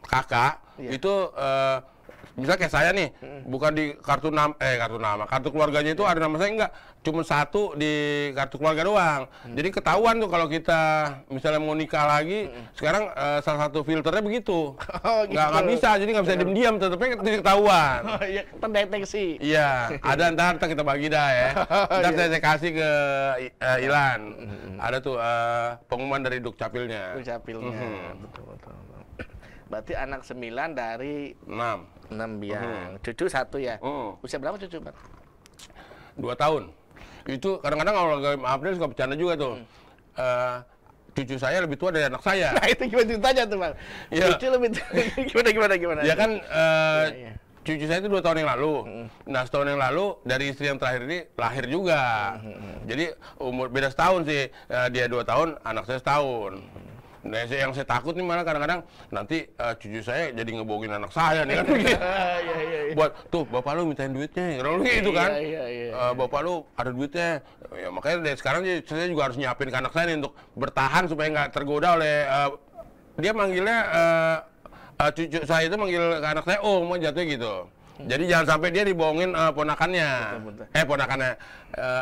kakak itu misal kayak saya nih, bukan di kartu keluarganya itu ada nama saya enggak, cuma 1 di kartu keluarga doang. Jadi ketahuan tuh kalau kita misalnya mau nikah lagi, sekarang salah satu filternya begitu. Oh, gitu. Nggak bisa, jadi nggak bisa diam-diam, tetapnya ketahuan. Oh iya, terdeteksi. Iya, ada ntar kita bagi dah ya. Ntar saya kasih ke Ilan. Ada tuh pengumuman dari Dukcapilnya. Betul. Berarti anak 9 dari 6 biang. Cucu 1 ya. Usia berapa cucu, Bang? 2 tahun. Itu kadang-kadang kalau April suka bercanda juga tuh. Cucu saya lebih tua dari anak saya. Nah, itu gimana ceritanya tuh, Bang? Ya. Cucu lebih tua. gimana? Ya kan cucu saya itu 2 tahun yang lalu. Nah, setahun yang lalu dari istri yang terakhir ini lahir juga. Jadi umur beda setahun sih. Dia 2 tahun, anak saya setahun. Nah, yang saya takut nih malah kadang-kadang nanti cucu saya jadi ngebohongin anak saya nih kan begitu. Iya. Buat tuh bapak lu mintain duitnya, kalau gitu kan. Iya. Bapak lu ada duitnya. Ya makanya dari sekarang saya juga harus nyiapin ke anak saya nih untuk bertahan supaya nggak tergoda oleh dia manggilnya cucu saya itu manggil ke anak saya Om jatuhnya gitu. Jadi jangan sampai dia dibohongin ponakannya. Betul. Ponakannya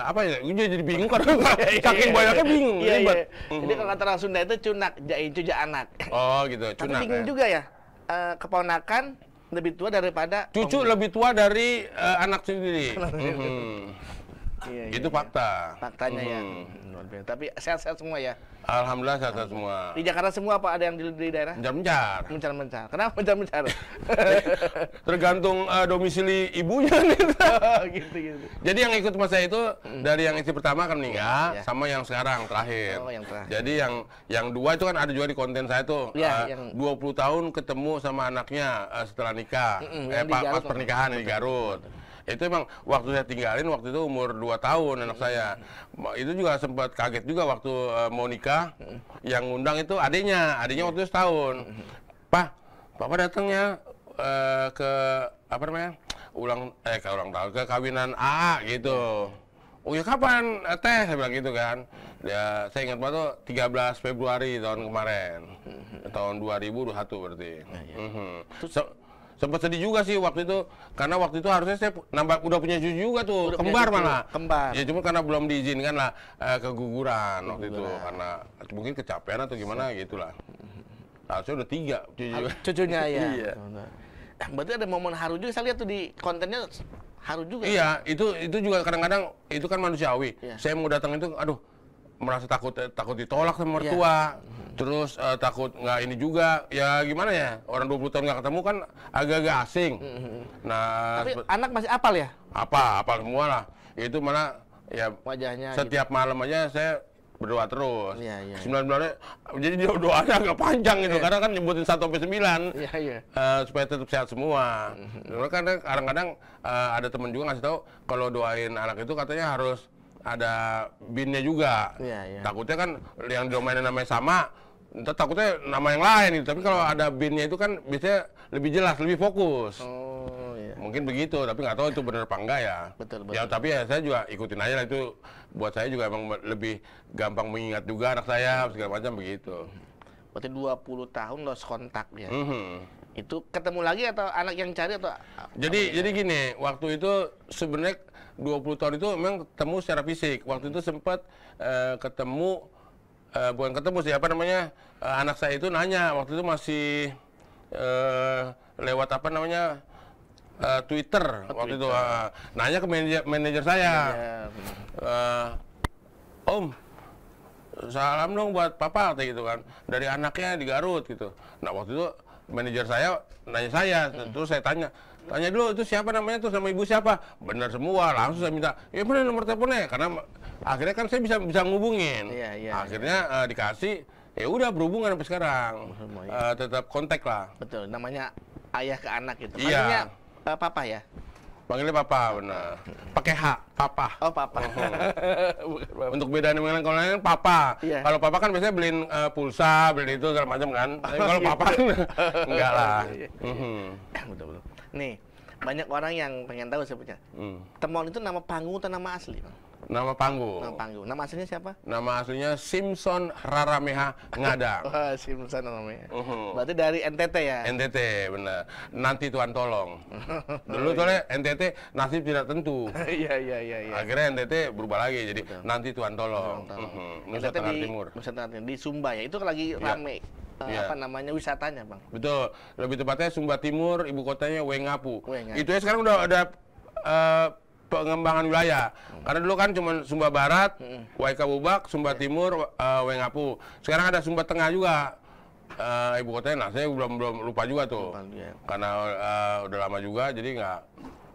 apa ya? Gue jadi bingung karena saking banyaknya bingung. Iya. Jadi kalau kata orang Sunda itu cunak, jain cuja anak. Oh gitu, Tapi cunak. bingung juga ya. Keponakan lebih tua daripada Cucu lebih tua dari anak sendiri. Iya, Itu fakta. faktanya ya. Luar biasa. Tapi sehat-sehat semua ya. Alhamdulillah sehat semua. Di Jakarta semua apa ada yang di daerah? Mencar-mencar. Mencar-mencar. Kenapa mencar-mencar? Tergantung domisili ibunya nih. Gitu. Jadi yang ikut sama saya itu dari yang istri pertama kan meninggal, sama yang sekarang terakhir. Oh, yang terakhir. Jadi yang dua itu kan ada juga di konten saya tuh. Iya, yang 20 tahun ketemu sama anaknya setelah nikah. yang di Pas Garut. pernikahan di Garut. Itu emang waktu saya tinggalin waktu itu umur 2 tahun anak saya. Itu juga sempat kaget juga waktu mau nikah. Yang ngundang itu adiknya waktu itu setahun. Papa datangnya ke apa namanya? Ke ulang tahun, ke kawinan AA gitu. Oh ya kapan teh? Saya bilang gitu kan. Ya saya ingat banget tuh 13 Februari tahun kemarin. Tahun 2021 berarti. Sempat sedih juga sih waktu itu, karena waktu itu harusnya saya udah punya cucu juga tuh, kembar malah. Kembar. Ya cuma karena belum diizinkan lah keguguran waktu itu, karena mungkin kecapean atau gimana gitulah. Harusnya udah 3 cucu juga. Cucunya ya. Iya. Berarti ada momen haru juga, saya lihat tuh di kontennya haru juga. Iya, itu juga kadang-kadang itu kan manusiawi. Iya. Saya mau datang itu, aduh, merasa takut ditolak sama mertua. Terus takut nggak ini juga, ya gimana ya, orang 20 tahun nggak ketemu kan agak-agak asing. Nah, Tapi anak masih apal ya? apal semua lah. Itu mana ya Wajahnya setiap malam aja saya berdoa terus. Iya. 9 bulannya, jadi doanya agak panjang gitu, karena kan nyebutin 1 sampai 9. Iya. Supaya tetap sehat semua. Kadang-kadang ada temen juga ngasih tahu kalau doain anak itu katanya harus ada binnya juga. Iya. Takutnya kan yang domainnya namanya sama, entah takutnya nama yang lain gitu. Tapi kalau ada binnya itu kan biasanya lebih jelas, lebih fokus. Oh iya. Mungkin begitu, tapi nggak tahu itu benar apa enggak ya. Betul. Ya tapi ya saya juga ikutin aja lah, itu buat saya juga emang lebih gampang mengingat juga anak saya segala macam begitu. Berarti 20 tahun lost kontak ya. Mhm. Itu ketemu lagi atau anak yang cari atau Jadi gini, waktu itu sebenarnya 20 tahun itu memang ketemu secara fisik. Waktu itu sempat ketemu, bukan ketemu sih, apa namanya, anak saya itu nanya, waktu itu masih lewat apa namanya, Twitter. Waktu itu nanya ke manajer saya, Om, salam dong buat papa, kayak gitu kan, dari anaknya di Garut gitu. Nah waktu itu manajer saya nanya saya, terus saya tanya dulu itu siapa namanya tuh, sama ibu siapa, benar semua. Langsung saya minta, ya mana nomor teleponnya, karena akhirnya kan saya bisa ngubungin. Akhirnya dikasih, ya udah berhubungan sampai sekarang. Tetap kontak lah. Betul, namanya ayah ke anak gitu. Iya. Maksudnya papa ya? Panggilnya papa, benar. Pakai H, papa. Oh papa. Untuk bedanya dengan kalau lain papa. Iya. Kalau papa kan biasanya beliin pulsa, beliin itu segala macam kan. Tapi kalau papa kan enggak lah. Betul. Nih, banyak orang yang pengen tahu sebenarnya. Temon itu nama panggung atau nama asli, Bang? Nama panggung. Nama panggung. Nama aslinya siapa? Nama aslinya Simpson Rarameha Ngadang. Wah, Simpson namanya. Berarti dari NTT ya? NTT, benar. Nanti Tuhan tolong. Dulu soalnya NTT nasib tidak tentu. Iya. Akhirnya NTT berubah lagi jadi nanti Tuhan tolong. Nusa Tenggara Timur. Nusa Tenggara Timur. Di Sumba ya. Itu lagi rame. Apa namanya, wisatanya, Bang? Betul. Lebih tepatnya Sumba Timur, ibu kotanya Wengapu. Wengapu. Itu ya sekarang udah ada pengembangan wilayah. Karena dulu kan cuma Sumba Barat, Waikabubak, Sumba Timur, Wengapu. Sekarang ada Sumba Tengah juga. Ibu kotanya, nah saya belum lupa juga tuh. Karena udah lama juga, jadi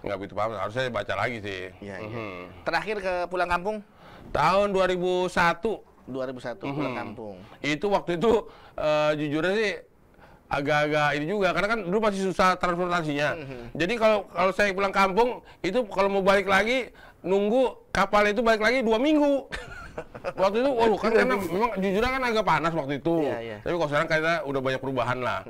nggak begitu paham. Harusnya baca lagi sih. Iya. Terakhir ke pulang kampung? Tahun 2001. 2001 pulang kampung. Itu waktu itu jujurnya sih agak-agak ini juga, karena kan dulu masih susah transportasinya. Jadi kalau saya pulang kampung itu kalau mau balik lagi nunggu kapal itu balik lagi 2 minggu. Waktu itu, waduh kan karena memang jujur kan agak panas waktu itu. Iya, iya. Tapi kalau sekarang kayaknya udah banyak perubahan lah.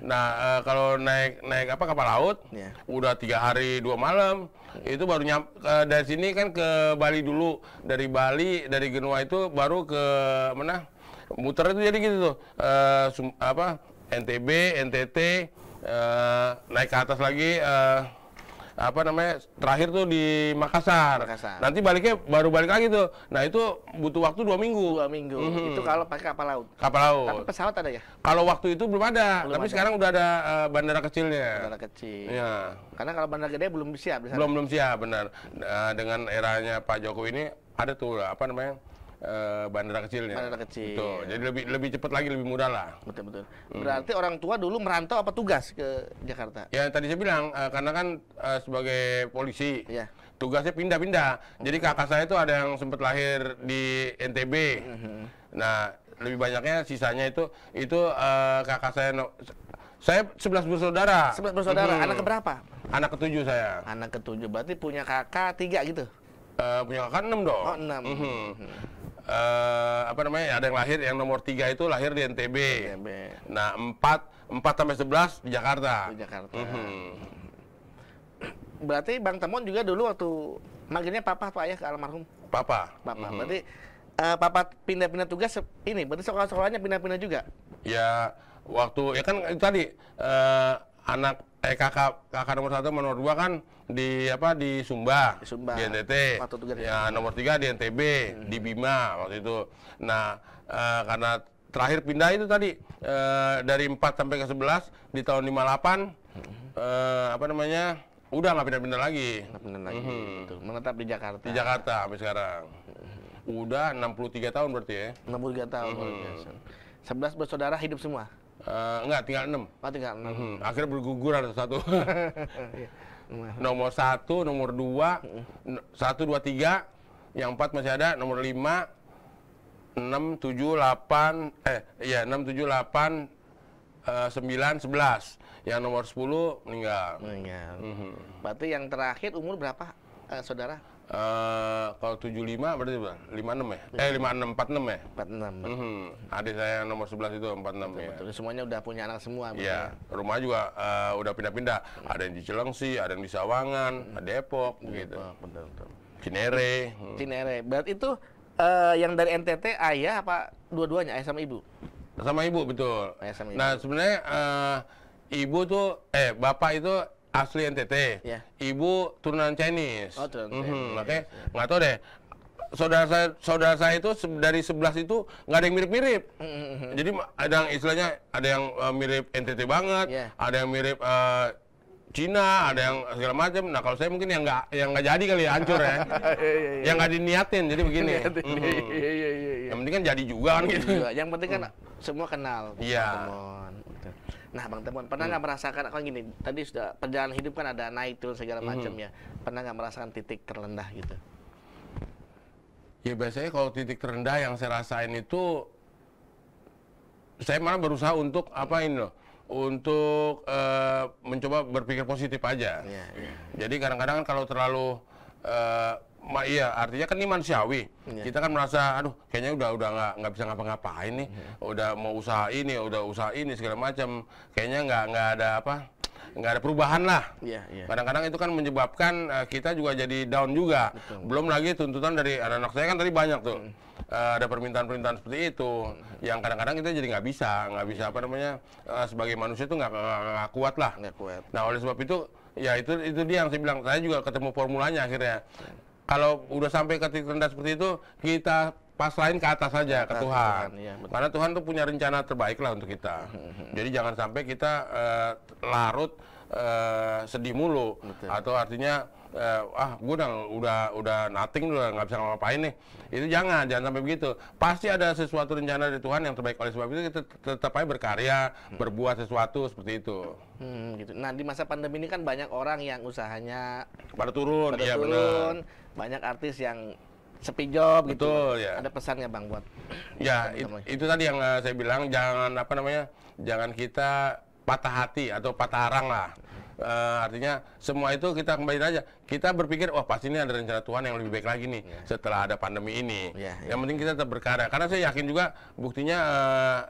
Nah, kalau naik apa kapal laut, Iya. udah 3 hari 2 malam. Itu baru dari sini kan ke Bali dulu. Dari Bali, dari Genoa itu baru ke mana? Muter itu jadi gitu tuh. NTB, NTT, naik ke atas lagi. Apa namanya, terakhir tuh di Makassar. Nanti baru balik lagi tuh. Nah itu butuh waktu 2 minggu. 2 minggu. Itu kalau pakai kapal laut. Kapal laut. Tapi pesawat ada ya? Kalau waktu itu belum ada, tapi ada. sekarang udah ada bandara kecilnya. Bandara kecil. Iya. Karena kalau bandara gede belum siap di sana. Belum siap, benar. Dengan eranya Pak Jokowi ini ada tuh apa namanya, bandara kecilnya. Bandara kecil. Betul. Jadi lebih cepat lagi, lebih mudah lah. Betul. Berarti orang tua dulu merantau apa tugas ke Jakarta? Ya tadi saya bilang, karena kan sebagai polisi, Iya. tugasnya pindah-pindah. Jadi kakak saya itu ada yang sempat lahir di NTB. Nah, lebih banyaknya sisanya itu kakak saya 11 bersaudara. 11 bersaudara. Anak keberapa? Anak ke-7 saya. Anak ke-7. Berarti punya kakak 3 gitu? Punya kakak 6 dong. Oh, 6. Apa namanya, ada yang lahir, yang nomor 3 itu lahir di NTB. NTB. Nah, 4 sampai 11 di Jakarta. Di Jakarta. Berarti Bang Temon juga dulu waktu manggilnya papa atau ayah ke almarhum? Papa. Berarti papa pindah-pindah tugas ini, berarti sekolah-sekolahnya pindah-pindah juga? Ya, waktu, ya kan itu tadi, kakak nomor 1 nomor 2 kan di Sumba, di NTT. Waktu tugas ya, nomor 3 di NTB, di Bima waktu itu. Nah, karena terakhir pindah itu tadi dari 4 sampai ke 11 di tahun 58, apa namanya, udah nggak pindah-pindah lagi. Betul. Menetap di Jakarta. Di Jakarta sampai sekarang. Udah 63 tahun berarti ya. 63 tahun. Luar biasa. 11 bersaudara hidup semua? Enggak, tinggal 6. Oh, tinggal 6. Akhirnya berguguran satu. Nomor 1, nomor 2, 1, 2, 3, yang 4 masih ada, nomor 5, 6, 7, 8, 9, 11. Yang nomor 10 meninggal. Berarti yang terakhir umur berapa, saudara? Kalau 75 berarti berapa? 56 ya? 56, 46 ya? 46. Adik saya yang nomor 11 itu 46 ya. Betul. Semuanya udah punya anak semua. Iya, rumah juga udah pindah-pindah. Ada yang di Cilengsi, ada yang di Sawangan, Depok, gitu. Betul. Cinere. Cinere. Berarti itu yang dari NTT ayah apa dua-duanya, ayah sama ibu? Sama ibu, betul. Ayah sama ibu. Nah, sebenarnya ibu tuh, bapak itu asli NTT. Yeah. Ibu turunan Chinese. Oh, turunan Chinese. Makanya nggak tahu deh. Saudara saya itu dari 11 itu nggak ada yang mirip-mirip. Jadi ada yang istilahnya ada yang mirip NTT banget, Yeah. ada yang mirip Cina, ada yang segala macam. Nah, kalau saya mungkin yang nggak jadi kali ya, hancur ya. Yang nggak diniatin, jadi begini. Yang penting kan jadi juga kan gitu. Yang penting kan semua kenal. Iya. Nah, Bang Temon, pernah nggak merasakan, kan gini, tadi sudah perjalanan hidup kan ada naik turun segala macam ya. Pernah nggak merasakan titik terendah gitu? Ya biasanya kalau titik terendah yang saya rasain itu, saya malah berusaha untuk untuk mencoba berpikir positif aja. Iya. Jadi kadang-kadang kan kalau terlalu artinya kan ini manusiawi. Iya. Kita kan merasa, aduh, kayaknya udah nggak bisa ngapa-ngapain nih. Udah mau usaha ini segala macam. Kayaknya nggak ada perubahan lah. Iya. Kadang-kadang itu kan menyebabkan kita juga jadi down juga. Betul. Belum lagi tuntutan dari anak-anak saya kan tadi banyak tuh. Ada permintaan-permintaan seperti itu. Yang kadang-kadang kita jadi nggak bisa sebagai manusia itu nggak kuat lah. Nggak kuat. Nah, oleh sebab itu, ya itu dia yang saya bilang. Saya juga ketemu formulanya akhirnya. Kalau udah sampai ke titik rendah seperti itu, kita pasrahin ke atas saja, ke Tuhan. Iya, betul. Karena Tuhan tuh punya rencana terbaik lah untuk kita. Jadi jangan sampai kita larut sedih mulu. Betul. Atau artinya gue udah nothing, udah nggak bisa ngapain nih. Itu jangan sampai begitu. Pasti ada sesuatu rencana dari Tuhan yang terbaik. Oleh sebab itu kita tetap aja berkarya, berbuat sesuatu seperti itu. Gitu. Nah, di masa pandemi ini kan banyak orang yang usahanya Pada turun, iya benar. turun, banyak artis yang sepi job gitu. Betul, ya. Ada pesannya Bang buat? Ya, teman-teman? itu tadi yang saya bilang, jangan kita patah hati atau patah arang lah. Artinya semua itu kita kembali aja. Kita berpikir, wah pasti ini ada rencana Tuhan yang lebih baik lagi nih setelah ada pandemi ini. Yang penting kita tetap berkarya. Karena saya yakin juga buktinya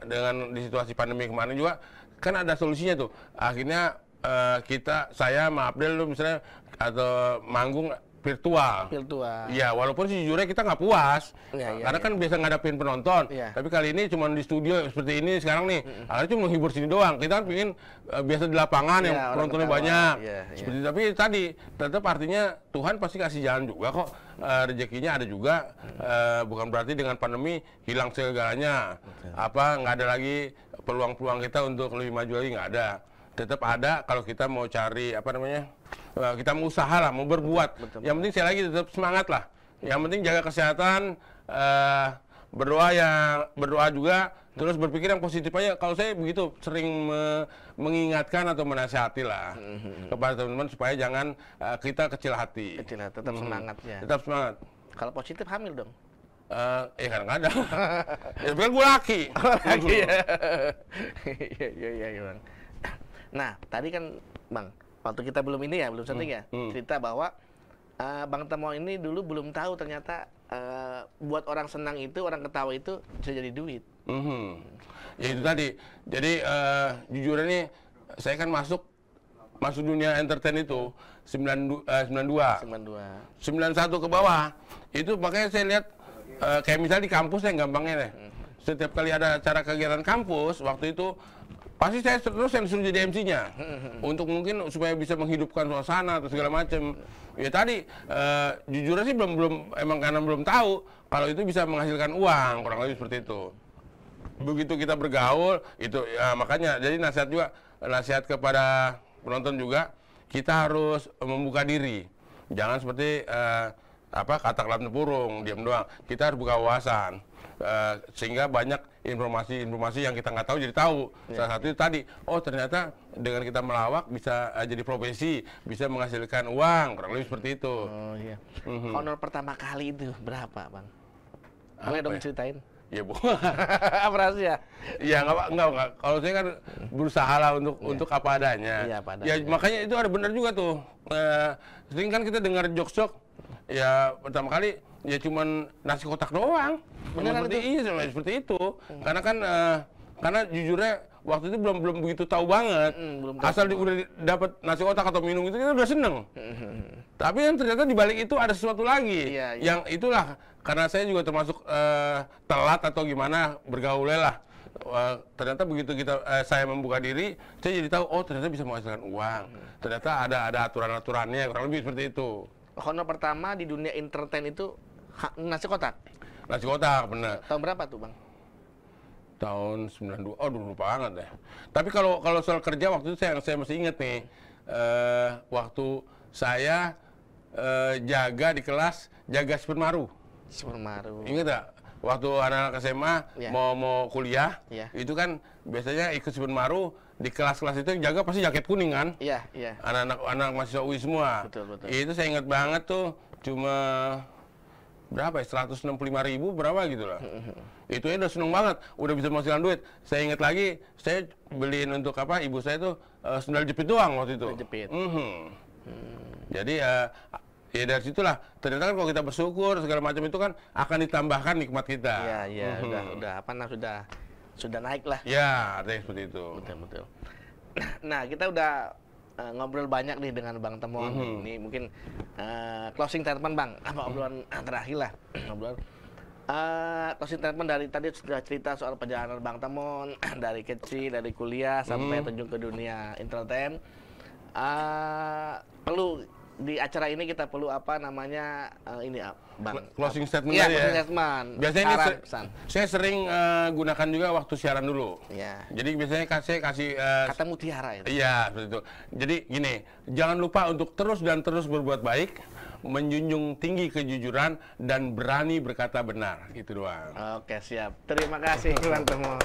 dengan di situasi pandemi kemarin juga kan ada solusinya tuh. Akhirnya saya sama Abdel lu misalnya atau manggung virtual. Iya, walaupun sejujurnya kita nggak puas, karena kan biasa ngadapin penonton. Tapi kali ini cuma di studio seperti ini sekarang nih, akhirnya cuma menghibur sini doang. Kita kan pengen biasa di lapangan yang penontonnya banyak. Seperti tapi tadi tetap artinya Tuhan pasti kasih jalan juga kok. Rezekinya ada juga, bukan berarti dengan pandemi hilang segalanya. Nggak ada lagi peluang-peluang kita untuk lebih maju lagi, nggak ada. Tetap ada kalau kita mau cari kita mau usaha lah, mau berbuat. Yang penting saya lagi tetap semangat lah. Yang penting jaga kesehatan, berdoa juga, terus berpikir yang positif aja. Kalau saya begitu sering mengingatkan atau menasihati lah kepada teman-teman supaya jangan kita kecil hati. Tetap semangat ya. Tetap semangat. Kalau positif hamil dong. Kadang-kadang. Ya kan gue laki. Laki ya. Iya Bang. Nah, tadi kan Bang, waktu kita belum syuting ya, cerita bahwa Bang Temon ini dulu belum tahu ternyata buat orang senang itu, orang ketawa itu bisa jadi duit. Ya itu tadi. Jadi jujur ini saya kan masuk dunia entertain itu 92. 91 ke bawah. Itu makanya saya lihat kayak misalnya di kampus saya gampangnya deh. Setiap kali ada acara kegiatan kampus, waktu itu pasti saya terus yang disuruh jadi MC-nya untuk mungkin supaya bisa menghidupkan suasana atau segala macam. Ya tadi jujur sih karena belum tahu kalau itu bisa menghasilkan uang, kurang lebih seperti itu. Begitu kita bergaul itu makanya jadi nasihat kepada penonton juga, kita harus membuka diri. Jangan seperti katak lam tempurung, diam doang. Kita harus buka wawasan. Sehingga banyak informasi yang kita nggak tahu jadi tahu. Salah satu itu tadi, ternyata dengan kita melawak bisa jadi profesi, bisa menghasilkan uang, kurang lebih seperti itu. Honor pertama kali itu berapa Bang? Boleh dong ceritain? Ya Bu. Apa rahasia? Ya nggak. Kalau saya kan berusaha lah untuk apa adanya. Ya makanya itu ada benar juga tuh. Sering kan kita dengar jokes-jokes. Ya pertama kali ya cuman nasi kotak doang. Beneran itu? Iya, seperti itu. Karena kan karena jujurnya waktu itu belum begitu tahu banget. Asal udah dapat nasi kotak atau minum itu kita udah seneng. Tapi yang ternyata di balik itu ada sesuatu lagi. Yang itulah karena saya juga termasuk telat atau gimana bergaulnya lah. Ternyata begitu saya membuka diri, saya jadi tahu ternyata bisa menghasilkan uang. Ternyata ada aturan-aturannya, kurang lebih seperti itu. Honor pertama di dunia entertain itu nasi kotak. Nasi kotak, benar. Tahun berapa tuh Bang? Tahun 92. Dulu lupa banget deh. Tapi kalau soal kerja waktu itu saya masih inget nih. Waktu saya jaga di kelas, jaga Supermaru. Ingat gak? Waktu anak-anak SMA mau kuliah, itu kan biasanya ikut Supermaru di kelas-kelas itu jaga pasti jaket kuning kan? Iya. Anak mahasiswa UI semua. Betul. Itu saya ingat banget tuh, cuma berapa ya? 165.000 berapa gitu lah. Itu udah seneng banget, udah bisa menghasilkan duit. Saya ingat lagi, saya beliin untuk ibu saya tuh sendal jepit doang waktu itu. Jadi ya dari situlah ternyata kan kalau kita bersyukur segala macam itu kan akan ditambahkan nikmat kita. Iya, sudah naik lah. Ya, artinya seperti itu. Betul. Nah, kita udah ngobrol banyak nih dengan Bang Temon. Ini mungkin closing statement Bang, obrolan terakhir lah. Closing statement dari tadi sudah cerita soal perjalanan Bang Temon dari kecil, dari kuliah sampai terjun ke dunia entertain. Perlu di acara ini kita perlu Bang? Closing statement ya. Closing statement. Biasanya saya sering gunakan juga waktu siaran dulu. Ya. Jadi biasanya saya kasih kata mutiara itu. Iya, seperti itu. Jadi gini, jangan lupa untuk terus berbuat baik, menjunjung tinggi kejujuran dan berani berkata benar. Itu doang. Oke, siap. Terima kasih Bang Temon.